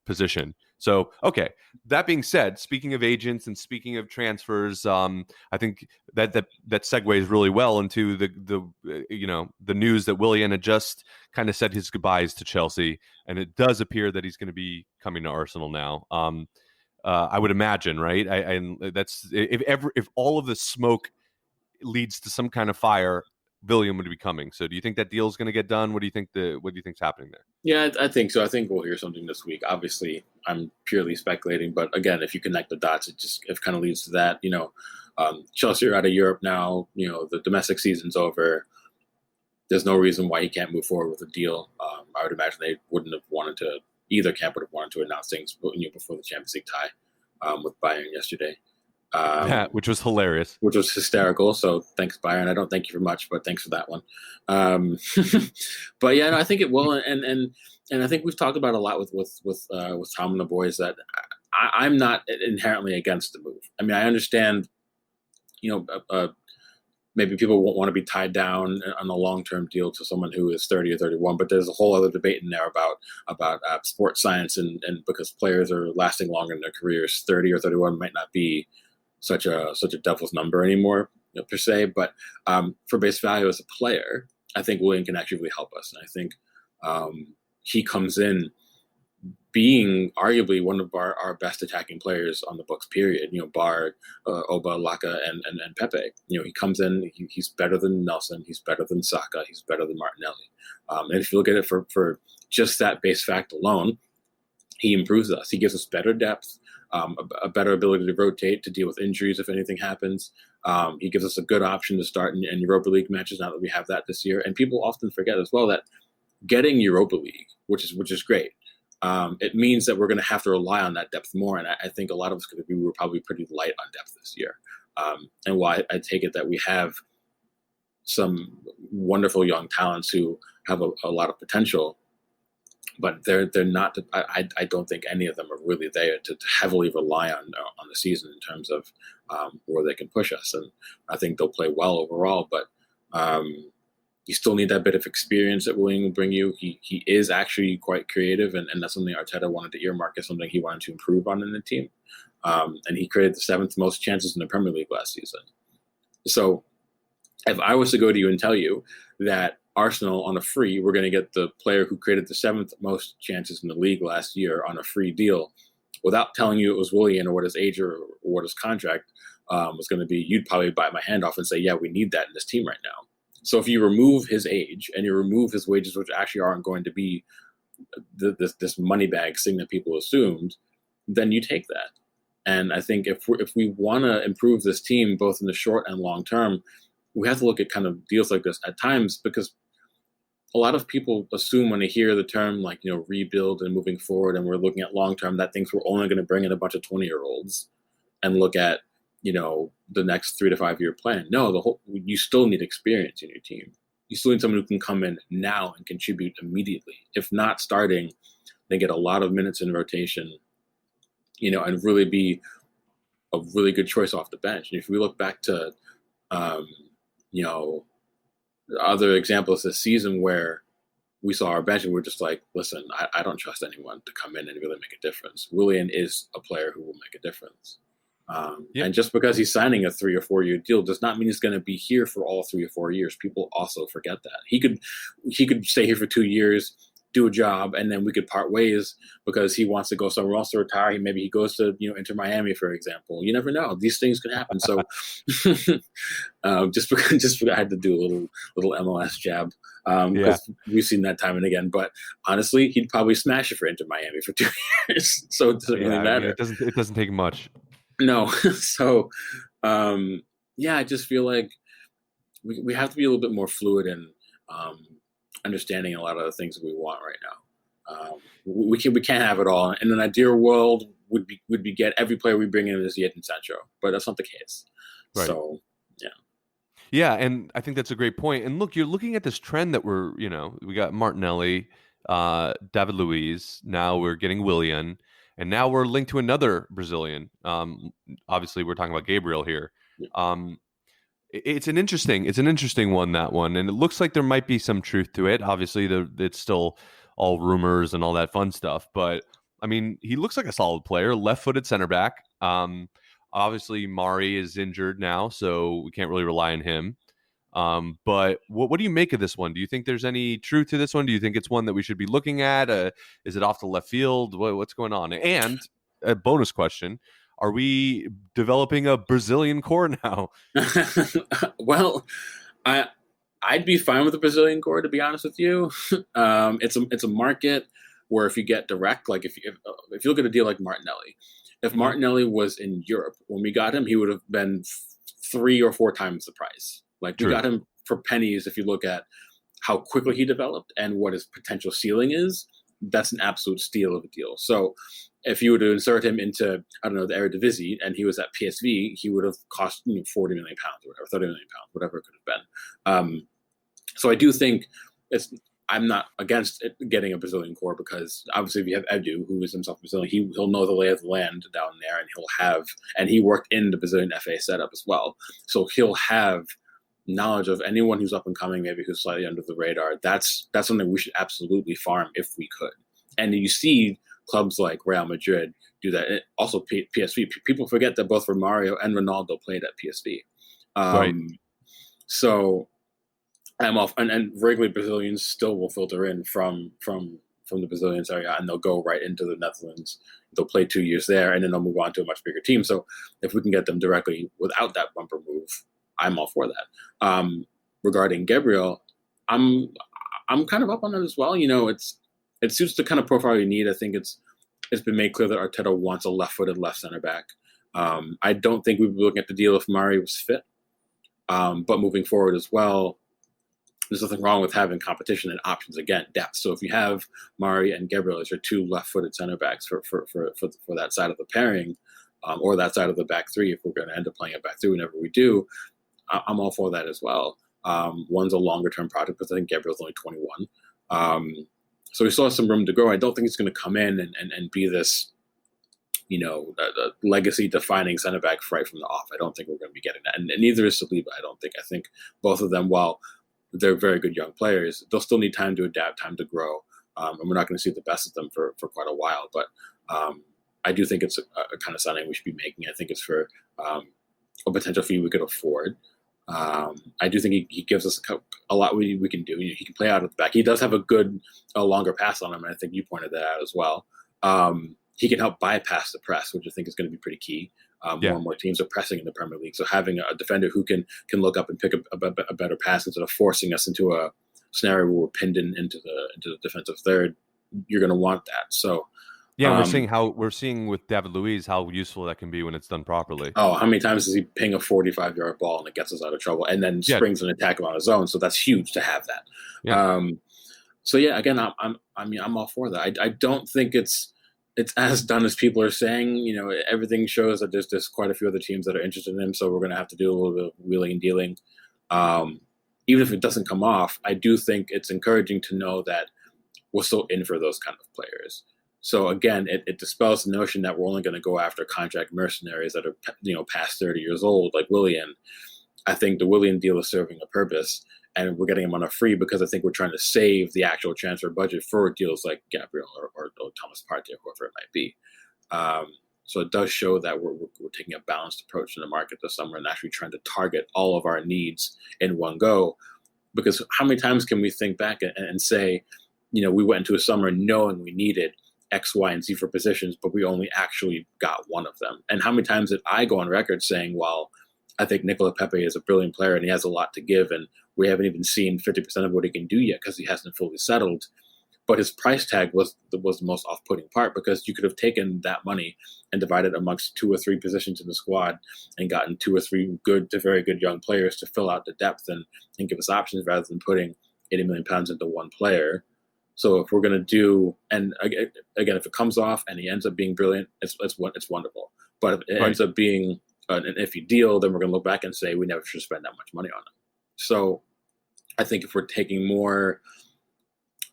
position. So, okay. That being said, speaking of agents and speaking of transfers, I think that segues really well into the news that Willian had just kind of said his goodbyes to Chelsea, and it does appear that he's going to be coming to Arsenal now. I would imagine, right? And that's if all of the smoke leads to some kind of fire, Willian would be coming. So do you think that deal is going to get done? What do you think's happening there? Yeah, I think so. I think we'll hear something this week. Obviously, I'm purely speculating, but again, if you connect the dots, it kind of leads to that. Chelsea are out of Europe now. The domestic season's over. There's no reason why he can't move forward with a deal. I would imagine they wouldn't have wanted to. Either camp would have wanted to announce things, before the Champions League tie with Bayern yesterday. Which was hilarious. Which was hysterical. So thanks, Byron. I don't thank you for much, but thanks for that one. But yeah, no, I think it will, and I think we've talked about a lot with Tom and the boys that I'm not inherently against the move. I mean, I understand, maybe people won't want to be tied down on a long-term deal to someone who is 30 or 31, but there's a whole other debate in there about sports science, and because players are lasting longer in their careers, 30 or 31 might not be such a devil's number anymore, per se. But for base value as a player, I think Willian can actually really help us. And I think he comes in being arguably one of our best attacking players on the books, period. Bar Oba, Laka, and Pepe. He comes in, he's better than Nelson, he's better than Saka, he's better than Martinelli. And if you look at it for just that base fact alone, he improves us. He gives us better depth, a better ability to rotate, to deal with injuries if anything happens. He gives us a good option to start in Europa League matches now that we have that this year. And people often forget as well that getting Europa League, which is great, it means that we're going to have to rely on that depth more. And I think a lot of us we were probably pretty light on depth this year. And while I take it that we have some wonderful young talents who have a lot of potential, but they're not. I don't think any of them are really there to heavily rely on the season in terms of where they can push us. And I think they'll play well overall. But You still need that bit of experience that Willian will bring you. He is actually quite creative, and that's something Arteta wanted to earmark as something he wanted to improve on in the team. And he created the 7th most chances in the Premier League last season. So if I was to go to you and tell you that Arsenal on a free, we're going to get the player who created the 7th most chances in the league last year on a free deal, without telling you it was Willian or what his age or what his contract was going to be, you'd probably bite my hand off and say, yeah, we need that in this team right now. So if you remove his age and you remove his wages, which actually aren't going to be this money bag thing that people assumed, then you take that. And I think if we want to improve this team, both in the short and long term, we have to look at kind of deals like this at times, because a lot of people assume when they hear the term like, rebuild and moving forward, and we're looking at long term, that thinks we're only going to bring in a bunch of 20-year-olds and look at, the next 3 to 5 year plan. No, you still need experience in your team. You still need someone who can come in now and contribute immediately. If not starting, they get a lot of minutes in rotation, and really be a really good choice off the bench. And if we look back to, other examples this season where we saw our bench and we're just like, listen, I don't trust anyone to come in and really make a difference. Willian is a player who will make a difference. And just because he's signing a 3 or 4 year deal does not mean he's going to be here for all 3 or 4 years. People also forget that he could stay here for 2 years, do a job, and then we could part ways because he wants to go somewhere else to retire. Maybe he goes to Inter Miami, for example. You never know; these things could happen. So, just because I had to do a little MLS jab, because we've seen that time and again. But honestly, he'd probably smash it for Inter Miami for 2 years, so it doesn't really matter. It doesn't take much. No, so I just feel like we have to be a little bit more fluid and understanding a lot of the things that we want right now. We can't have it all. In an ideal world, would be get every player we bring in as Jadon Sancho, but that's not the case. Right. So yeah, and I think that's a great point. And look, you're looking at this trend that we got Martinelli, David Luiz. Now we're getting Willian. And now we're linked to another Brazilian. Obviously, we're talking about Gabriel here. It's an interesting one, that one, and it looks like there might be some truth to it. Obviously, it's still all rumors and all that fun stuff, but I mean, he looks like a solid player, left-footed center back. Obviously, Mari is injured now, so we can't really rely on him. But what do you make of this one? Do you think there's any truth to this one? Do you think it's one that we should be looking at? Is it off the left field? What's going on? And a bonus question, are we developing a Brazilian core now? Well, I'd be fine with the Brazilian core, to be honest with you. It's a market where if you get direct, like if you look at a deal like Martinelli, if Martinelli was in Europe when we got him, he would have been 3 or 4 times the price. Like we got him for pennies. If you look at how quickly he developed and what his potential ceiling is, that's an absolute steal of a deal. So if you were to insert him into, I don't know, the Eredivisie and he was at PSV, he would have cost 40 million pounds or whatever, 30 million pounds, whatever it could have been. So I do think I'm not against getting a Brazilian core, because obviously if you have Edu, who is himself Brazilian, he'll know the lay of the land down there, and he worked in the Brazilian FA setup as well. So he'll have knowledge of anyone who's up and coming, maybe who's slightly under the radar. That's something we should absolutely farm if we could. And you see clubs like Real Madrid do that. And also PSV. People forget that both Romario and Ronaldo played at PSV. Right. So I'm off, and regular Brazilians still will filter in from the Brazilian area, and they'll go right into the Netherlands. They'll play 2 years there, and then they'll move on to a much bigger team. So if we can get them directly without that bumper move, I'm all for that. Regarding Gabriel, I'm kind of up on that as well. It suits the kind of profile you need. I think it's been made clear that Arteta wants a left-footed left center back. I don't think we'd be looking at the deal if Mari was fit. But moving forward as well, there's nothing wrong with having competition and options, again, depth. So if you have Mari and Gabriel as your 2 left-footed center backs for that side of the pairing, or that side of the back three, if we're going to end up playing a back three whenever we do, I'm all for that as well. One's a longer-term project, because I think Gabriel's only 21. So we still have some room to grow. I don't think he's going to come in and be this, legacy-defining center back right from the off. I don't think we're going to be getting that. And neither is Saliba, I don't think. I think both of them, while they're very good young players. They'll still need time to adapt, time to grow, and we're not going to see the best of them for quite a while. But I do think it's a kind of signing we should be making. I think it's for a potential fee we could afford. I do think he gives us a lot we can do. He can play out at the back. He does have a longer pass on him, and I think you pointed that out as well. He can help bypass the press, which I think is going to be pretty key. More and more teams are pressing in the Premier League, so having a defender who can look up and pick a better pass instead of forcing us into a scenario where we're pinned into the defensive third, you're going to want that. So. Yeah, we're seeing with David Luiz how useful that can be when it's done properly. Oh, how many times does he ping a 45-yard ball and it gets us out of trouble, and then springs an attack on his own? So that's huge to have that. Yeah. So yeah, again, I'm all for that. I don't think it's as done as people are saying. Everything shows that there's quite a few other teams that are interested in him. So we're going to have to do a little bit of wheeling and dealing. Even if it doesn't come off, I do think it's encouraging to know that we're still in for those kind of players. So again, it dispels the notion that we're only going to go after contract mercenaries that are past 30 years old, like Willian. I think the Willian deal is serving a purpose, and we're getting him on a free because I think we're trying to save the actual transfer budget for deals like Gabriel or Thomas Partey, whoever it might be. So it does show that we're taking a balanced approach in the market this summer and actually trying to target all of our needs in one go. Because how many times can we think back and say, we went into a summer knowing we needed X, Y, and Z for positions, but we only actually got one of them. And how many times did I go on record saying, well, I think Nicola Pepe is a brilliant player and he has a lot to give, and we haven't even seen 50% of what he can do yet because he hasn't fully settled. But his price tag was the most off-putting part, because you could have taken that money and divided amongst 2 or 3 positions in the squad and gotten 2 or 3 good to very good young players to fill out the depth and give us options rather than putting £80 million into one player. So if we're going to do, and again, if it comes off and he ends up being brilliant, it's wonderful. But if it ends up being an iffy deal, then we're going to look back and say we never should spend that much money on it. So I think if we're taking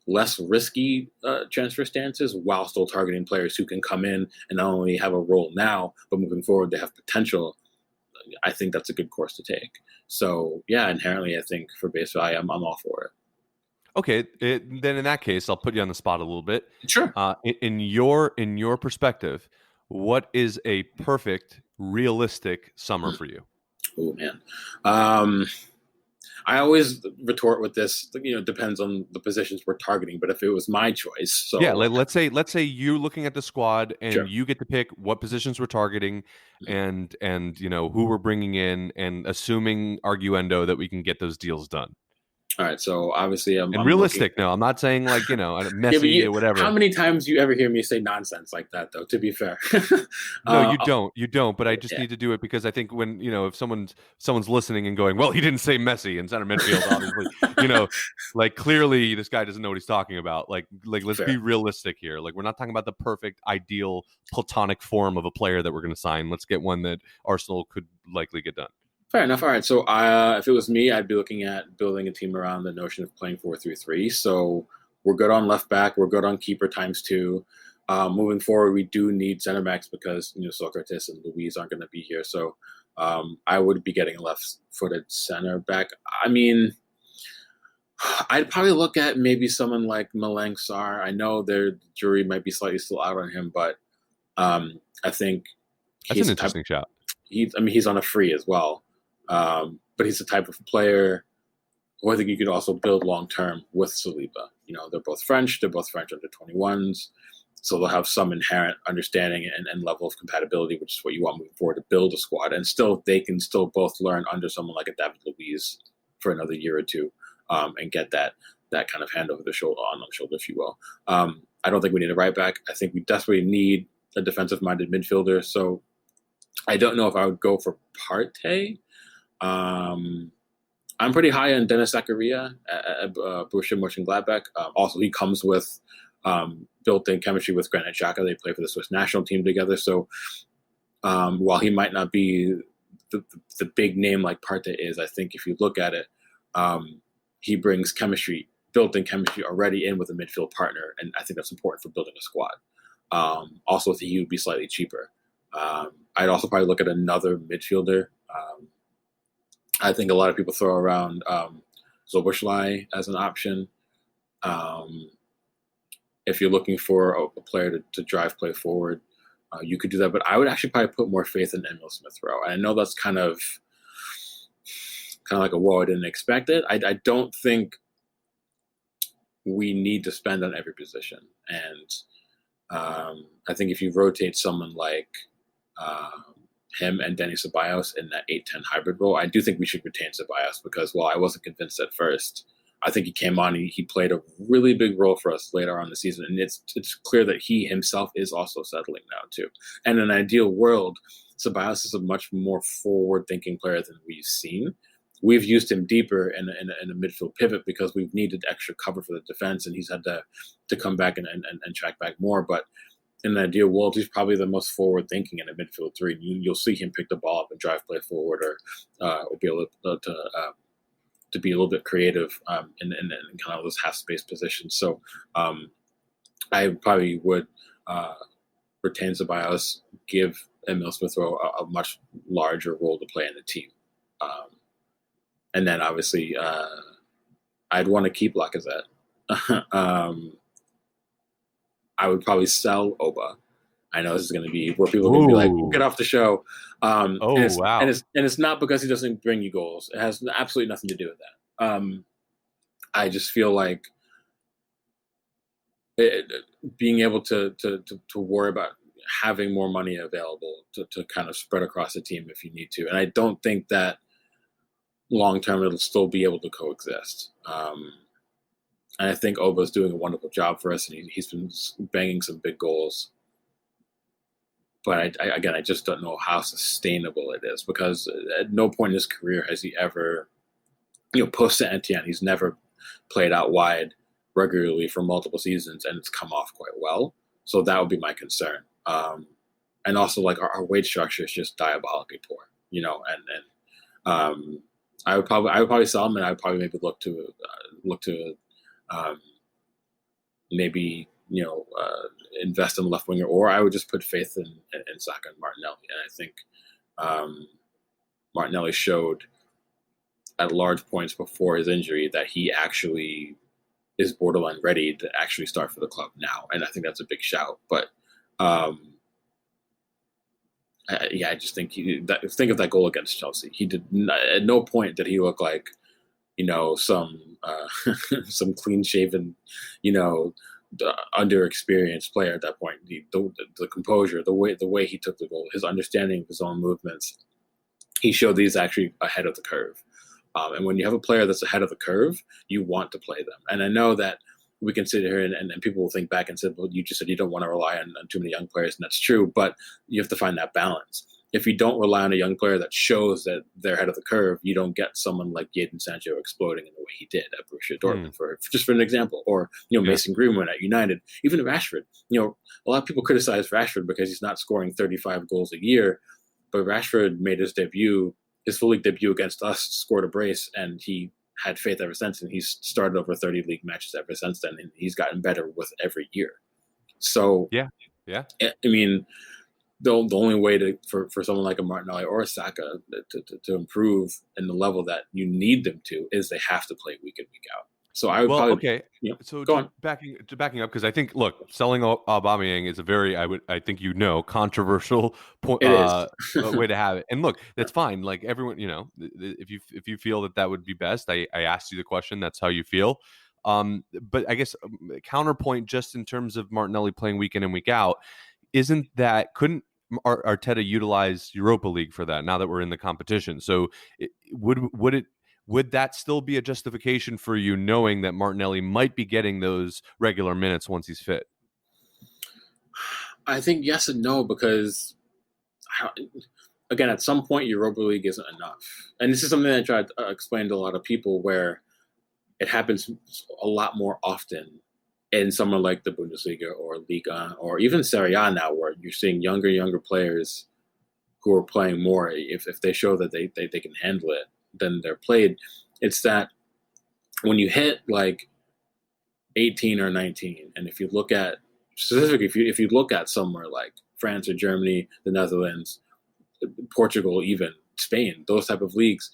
less risky transfer stances while still targeting players who can come in and not only have a role now, but moving forward they have potential, I think that's a good course to take. So yeah, inherently I think for base value, I'm all for it. Okay, then in that case, I'll put you on the spot a little bit. Sure. In your perspective, what is a perfect, realistic summer for you? Oh man, I always retort with this. Depends on the positions we're targeting. But if it was my choice, so yeah, let's say you're looking at the squad and sure. You get to pick what positions we're targeting, and who we're bringing in, and assuming arguendo that we can get those deals done. All right, so obviously I'm realistic. No, I'm not saying like messy or whatever. How many times you ever hear me say nonsense like that, though? To be fair, no, you don't. But I just need to do it because I think when if someone's listening and going, well, he didn't say Messi in center midfield, obviously, like clearly this guy doesn't know what he's talking about. Like let's be realistic here. Like we're not talking about the perfect, ideal, platonic form of a player that we're going to sign. Let's get one that Arsenal could likely get done. Fair enough. All right. So if it was me, I'd be looking at building a team around the notion of playing 4-3-3. So we're good on left back. We're good on keeper ×2. Moving forward, we do need center backs because Socrates and Luiz aren't going to be here. So I would be getting a left-footed center back. I mean, I'd probably look at maybe someone like Malang Sarr. I know their jury might be slightly still out on him, but I think that's an interesting shot. He's on a free as well. But he's the type of player who I think you could also build long-term with Saliba. They're both French. They're both French under 21s. So they'll have some inherent understanding and level of compatibility, which is what you want moving forward to build a squad. And they can still both learn under someone like a David Luiz for another year or two and get that kind of hand over the shoulder, on the shoulder, if you will. I don't think we need a right back. I think we desperately need a defensive-minded midfielder. So I don't know if I would go for Partey. I'm pretty high on Dennis Zakaria at Borussia Mönchengladbach. Also, he comes with built-in chemistry with Granit Xhaka. They play for the Swiss national team together. So while he might not be the big name like Partey is, I think if you look at it, he brings built-in chemistry already in with a midfield partner, and I think that's important for building a squad. Also, he would be slightly cheaper. I'd also probably look at another midfielder. I think a lot of people throw around Zoboszlai as an option. If you're looking for a player to drive play forward, you could do that. But I would actually probably put more faith in Emil Smith Rowe. And I know that's kind of like a whoa, I didn't expect it. I don't think we need to spend on every position. And I think if you rotate someone like him and Denny Ceballos in that 8-10 hybrid role, I do think we should retain Ceballos because while I wasn't convinced at first, I think he came on, he played a really big role for us later on in the season. And it's clear that he himself is also settling now too. And in an ideal world, Ceballos is a much more forward-thinking player than we've seen. We've used him deeper in a midfield pivot because we've needed extra cover for the defense, and he's had to come back and track back more. But in an ideal world, he's probably the most forward-thinking in a midfield three. You'll see him pick the ball up and drive play forward, or be able to be a little bit creative in kind of those half-space positions. So I probably would retain Ceballos, give Emil Smith Rowe a much larger role to play in the team. And then obviously I'd want to keep Lacazette. I would probably sell Oba. I know this is going to be where people are going to be like, get off the show. Wow. And it's not because he doesn't bring you goals. It has absolutely nothing to do with that. I just feel like being able to worry about having more money available to kind of spread across the team if you need to. And I don't think that long term it'll still be able to coexist. And I think Oba's doing a wonderful job for us, and he's been banging some big goals. But I just don't know how sustainable it is, because at no point in his career has he ever, post Saint Etienne, he's never played out wide regularly for multiple seasons, and it's come off quite well. So that would be my concern. And also, like, our wage structure is just diabolically poor, and I would probably sell him, and I would probably maybe look to maybe invest in a left winger, or I would just put faith in Saka and Martinelli. And I think Martinelli showed at large points before his injury that he actually is borderline ready to actually start for the club now, and I think that's a big shout. But I just think think of that goal against Chelsea. He did not, at no point did he look like some clean shaven, underexperienced player at that point. The composure, the way he took the goal, his understanding of his own movements, he showed that he's actually ahead of the curve. And when you have a player that's ahead of the curve, you want to play them. And I know that we can sit here and people will think back and say, well, you just said you don't want to rely on too many young players, and that's true, but you have to find that balance. If you don't rely on a young player that shows that they're ahead of the curve, you don't get someone like Jadon Sancho exploding in the way he did at Borussia Dortmund, for an example, or Mason Greenwood at United, even Rashford. A lot of people criticize Rashford because he's not scoring 35 goals a year, but Rashford made his full league debut against us, scored a brace, and he had faith ever since, and he's started over 30 league matches ever since then, and he's gotten better with every year. So yeah, I mean, the only way for someone like a Martinelli or a Saka to improve in the level that you need them to is they have to play week in, week out. So I would okay. So backing up, because I think, look, selling Aubameyang is a very, I think controversial point, way to have it. And look, that's fine. Like, everyone, if you feel that would be best, I asked you the question. That's how you feel. But I guess counterpoint, just in terms of Martinelli playing week in and week out, couldn't Arteta utilize Europa League for that now that we're in the competition? So would that still be a justification for you, knowing that Martinelli might be getting those regular minutes once he's fit? I think yes and no, because again, at some point, Europa League isn't enough. And this is something that I tried to explain to a lot of people, where it happens a lot more often in somewhere like the Bundesliga or Liga or even Serie A now, where you're seeing younger players who are playing more. If they show that they can handle it, then they're played. It's that when you hit like 18 or 19, and if you look at specifically, if you look at somewhere like France or Germany, the Netherlands, Portugal, even Spain, those type of leagues,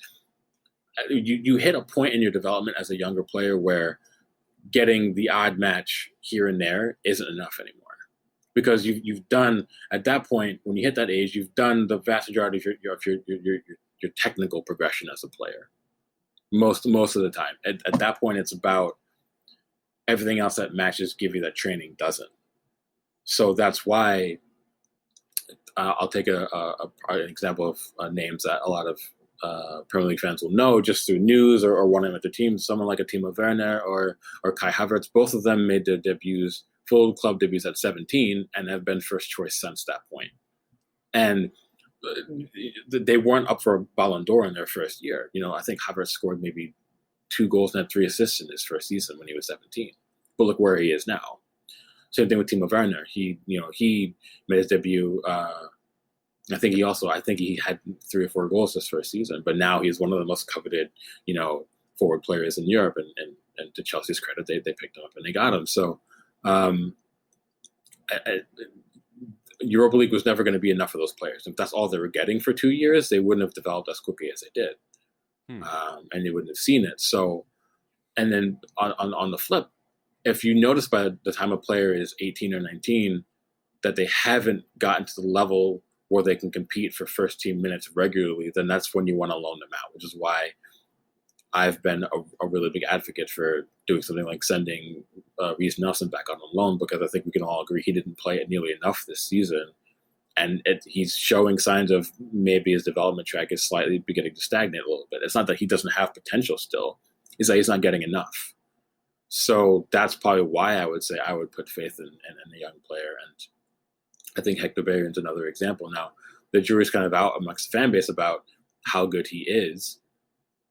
you hit a point in your development as a younger player where getting the odd match here and there isn't enough anymore, because you've done, at that point when you hit that age, you've done the vast majority of your technical progression as a player. Most of the time, at that point, it's about everything else that matches give you that training doesn't. So that's why I'll take an example of names that a lot of Premier League fans will know just through news or wanting with their teams. Someone like a Timo Werner or Kai Havertz, both of them made their debuts, full club debuts at 17, and have been first choice since that point. And they weren't up for a Ballon d'Or in their first year. I think Havertz scored maybe 2 goals and had 3 assists in his first season when he was 17. But look where he is now. Same thing with Timo Werner. He made his debut. I think he had 3 or 4 goals this first season, but now he's one of the most coveted, forward players in Europe. And to Chelsea's credit, they picked him up and they got him. So Europa League was never going to be enough for those players. If that's all they were getting for 2 years, they wouldn't have developed as quickly as they did, and they wouldn't have seen it. So, and then on the flip, if you notice by the time a player is 18 or 19 that they haven't gotten to the level where they can compete for first team minutes regularly, then that's when you want to loan them out, which is why I've been a really big advocate for doing something like sending Reece Nelson back on loan, because I think we can all agree he didn't play it nearly enough this season. And he's showing signs of maybe his development track is slightly beginning to stagnate a little bit. It's not that he doesn't have potential still. It's that he's not getting enough. So that's probably why I would say I would put faith in a young player. And I think Hector Bellerin's another example. Now, the jury's kind of out amongst the fan base about how good he is.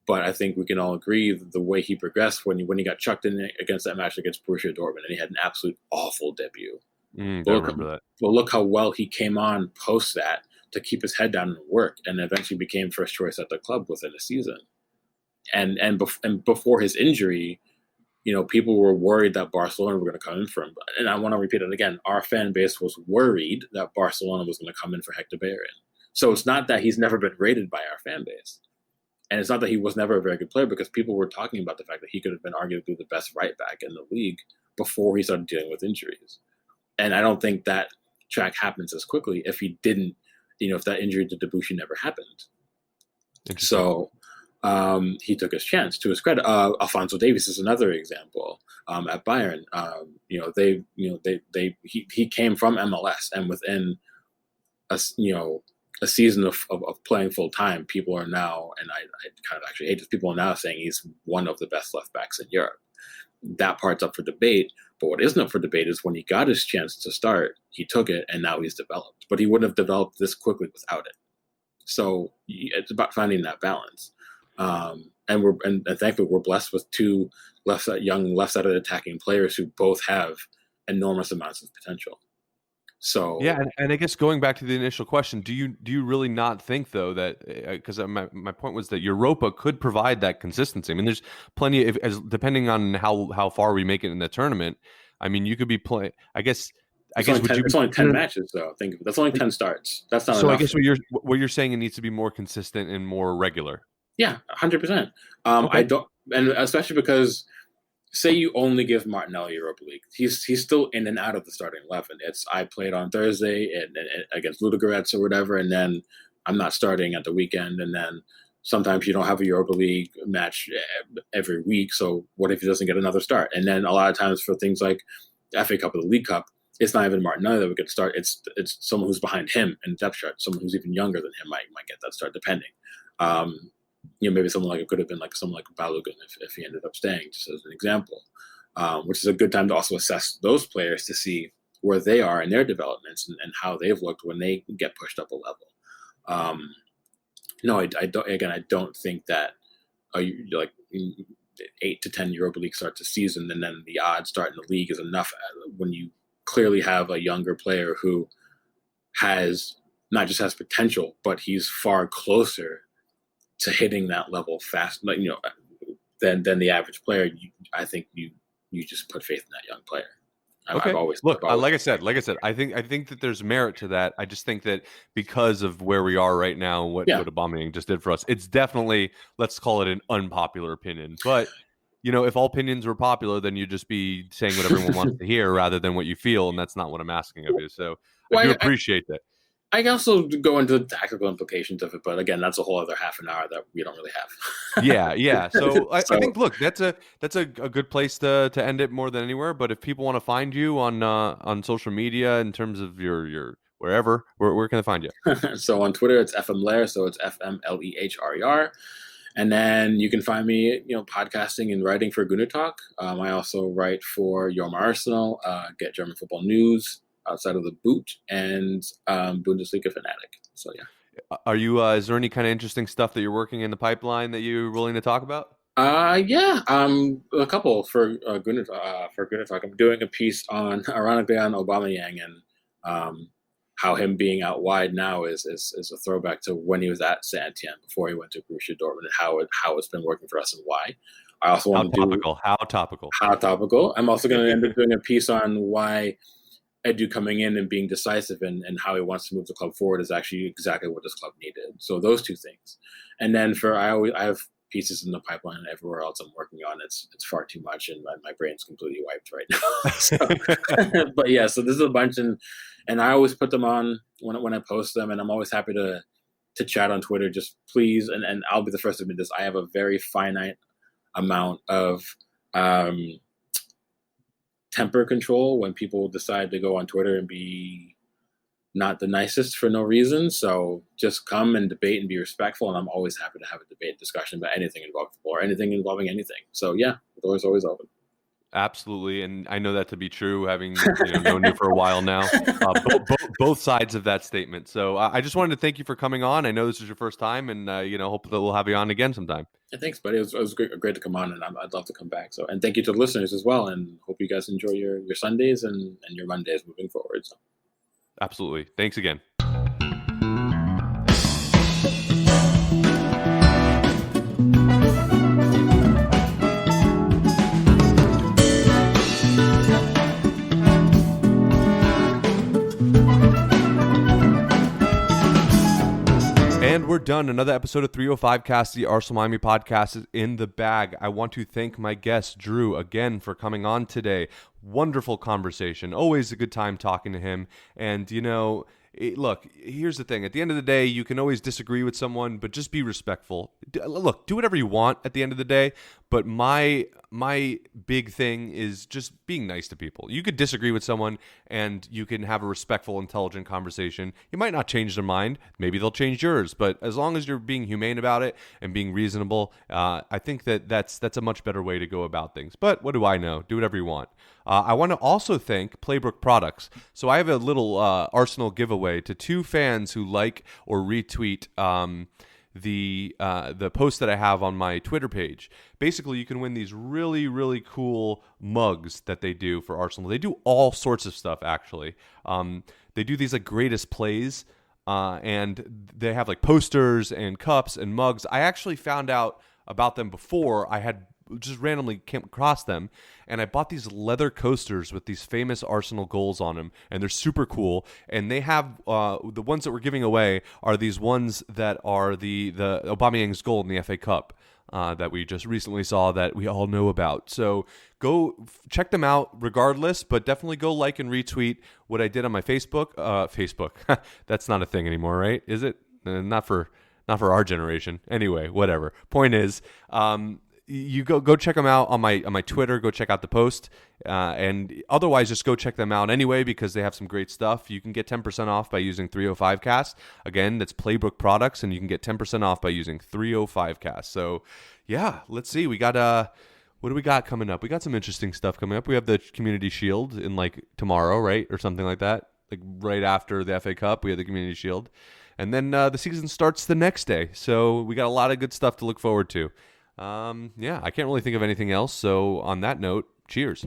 But I think we can all agree that the way he progressed when he got chucked in against that match against Borussia Dortmund, and he had an absolute awful debut. I remember that. Well, look how well he came on post that to keep his head down and work, and eventually became first choice at the club within a season. And before his injury, people were worried that Barcelona were going to come in for him. And I want to repeat it again. Our fan base was worried that Barcelona was going to come in for Hector Bellerin. So it's not that he's never been rated by our fan base. And it's not that he was never a very good player, because people were talking about the fact that he could have been arguably the best right back in the league before he started dealing with injuries. And I don't think that track happens as quickly if he didn't, if that injury to Debussy never happened. So he took his chance. To his credit, Alphonso Davies is another example at Bayern. He came from MLS, and within a season of playing full time, people are now, and I kind of actually hate this, people are now saying he's one of the best left backs in Europe. That part's up for debate, but what isn't up for debate is when he got his chance to start, he took it, and now he's developed. But he wouldn't have developed this quickly without it. So it's about finding that balance. And thankfully we're blessed with 2 young left-sided attacking players who both have enormous amounts of potential. So yeah, and I guess going back to the initial question, do you really not think though that, because my point was that Europa could provide that consistency? I mean, there's plenty of, depending on how far we make it in the tournament. I mean, you could be playing. It's only 10 matches though. I think that's only 10 starts. That's not so enough. I guess what you're saying, it needs to be more consistent and more regular. Yeah, 100%. Okay. I don't, and especially because, say you only give Martinelli Europa League, he's still in and out of the starting 11. I played on Thursday and against Ludogorets or whatever, and then I'm not starting at the weekend, and then sometimes you don't have a Europa League match every week. So what if he doesn't get another start? And then a lot of times for things like the FA Cup or the League Cup, it's not even Martinelli that would get start. It's someone who's behind him in the depth chart. Someone who's even younger than him might get that start, depending. Maybe someone like it could have been like someone like Balogun if he ended up staying, just as an example, which is a good time to also assess those players to see where they are in their developments and how they've looked when they get pushed up a level. No, I don't. Again, I don't think that like 8 to 10 Europa League starts a season and then the odds start in the league is enough when you clearly have a younger player who has not just has potential, but he's far closer to hitting that level fast, than the average player. I think you just put faith in that young player. I've Okay. always, Look, I've always. like I said, I think that there's merit to that. I just think that because of where we are right now, Yeah. what Aubameyang just did for us, it's definitely, let's call it, an unpopular opinion. But if all opinions were popular, then you'd just be saying what everyone wants to hear rather than what you feel, and that's not what I'm asking of you. So I do Well, appreciate that. I can also go into the tactical implications of it, but again, that's a whole other half an hour that we don't really Yeah, yeah. have. So I So think, look, that's a good place to end it more than anywhere. But if people want to find you on social media in terms of your wherever, where can they find you? so on Twitter, it's FMLehr, so it's FMLEHRER. And then you can find me, podcasting and writing for Gunner Talk. I also write for Yorma Arsenal, get German football news outside of the boot, and Bundesliga Fanatic. So yeah. Are you? Is there any kind of interesting stuff that you're working in the pipeline that you're willing to talk about? Yeah, a couple for Gunner Talk. I'm doing a piece ironically on Aubameyang and how him being out wide now is a throwback to when he was at Saint Etienne before he went to Borussia Dortmund, and how it's been working for us and why. I also want to do How topical. how topical. I'm also going to end up doing a piece on why Edu coming in and being decisive and how he wants to move the club forward is actually exactly what this club needed. So those two things. And then I have pieces in the pipeline and everywhere else I'm working on. It's far too much and my brain's completely wiped right now. So, but yeah, so this is a bunch and I always put them on when I post them, and I'm always happy to chat on Twitter. Just please, and I'll be the first to admit this, I have a very finite amount of temper control when people decide to go on Twitter and be not the nicest for no reason. So just come and debate and be respectful. And I'm always happy to have a debate discussion about anything involving football or anything involving anything. So yeah, the door's always open. Absolutely, and I know that to be true, having known you for a while now. Both sides of that statement. So I just wanted to thank you for coming on. I know this is your first time, and hope that we'll have you on again sometime. Yeah, thanks, buddy. It was great to come on, and I'd love to come back. So, and thank you to the listeners as well, and hope you guys enjoy your Sundays and your Mondays moving forward. So. Absolutely. Thanks again. And we're done. Another episode of 305 Cast, the Arsenal Miami podcast, is in the bag. I want to thank my guest, Drew, again for coming on today. Wonderful conversation. Always a good time talking to him. And, look, here's the thing. At the end of the day, you can always disagree with someone, but just be respectful. Look, do whatever you want at the end of the day, but my big thing is just being nice to people. You could disagree with someone, and you can have a respectful, intelligent conversation. You might not change their mind. Maybe they'll change yours, but as long as you're being humane about it and being reasonable, I think that's a much better way to go about things. But what do I know? Do whatever you want. I want to also thank Playbrook Products. So I have a little Arsenal giveaway to 2 fans who like or retweet the post that I have on my Twitter page. Basically, you can win these really, really cool mugs that they do for Arsenal. They do all sorts of stuff, actually. They do these like greatest plays, and they have like posters and cups and mugs. I actually found out about them before I had just randomly came across them, and I bought these leather coasters with these famous Arsenal goals on them, and they're super cool. And they have the ones that we're giving away are these ones that are the Aubameyang's goal in the FA Cup that we just recently saw that we all know about. So go check them out regardless, but definitely go like and retweet what I did on my Facebook. Facebook, that's not a thing anymore, right? Is it? Not for our generation. Anyway, whatever. Point is, you go check them out on my Twitter. Go check out the post, and otherwise just go check them out anyway because they have some great stuff. You can get 10% off by using 305cast. Again, that's Playbrook Products, and you can get 10% off by using 305cast. So yeah, let's see. We got what do we got coming up? We got some interesting stuff coming up. We have the Community Shield in like tomorrow, right, or something like that. Like right after the FA Cup, we have the Community Shield, and then the season starts the next day. So we got a lot of good stuff to look forward to. Yeah, I can't really think of anything else. So on that note, cheers.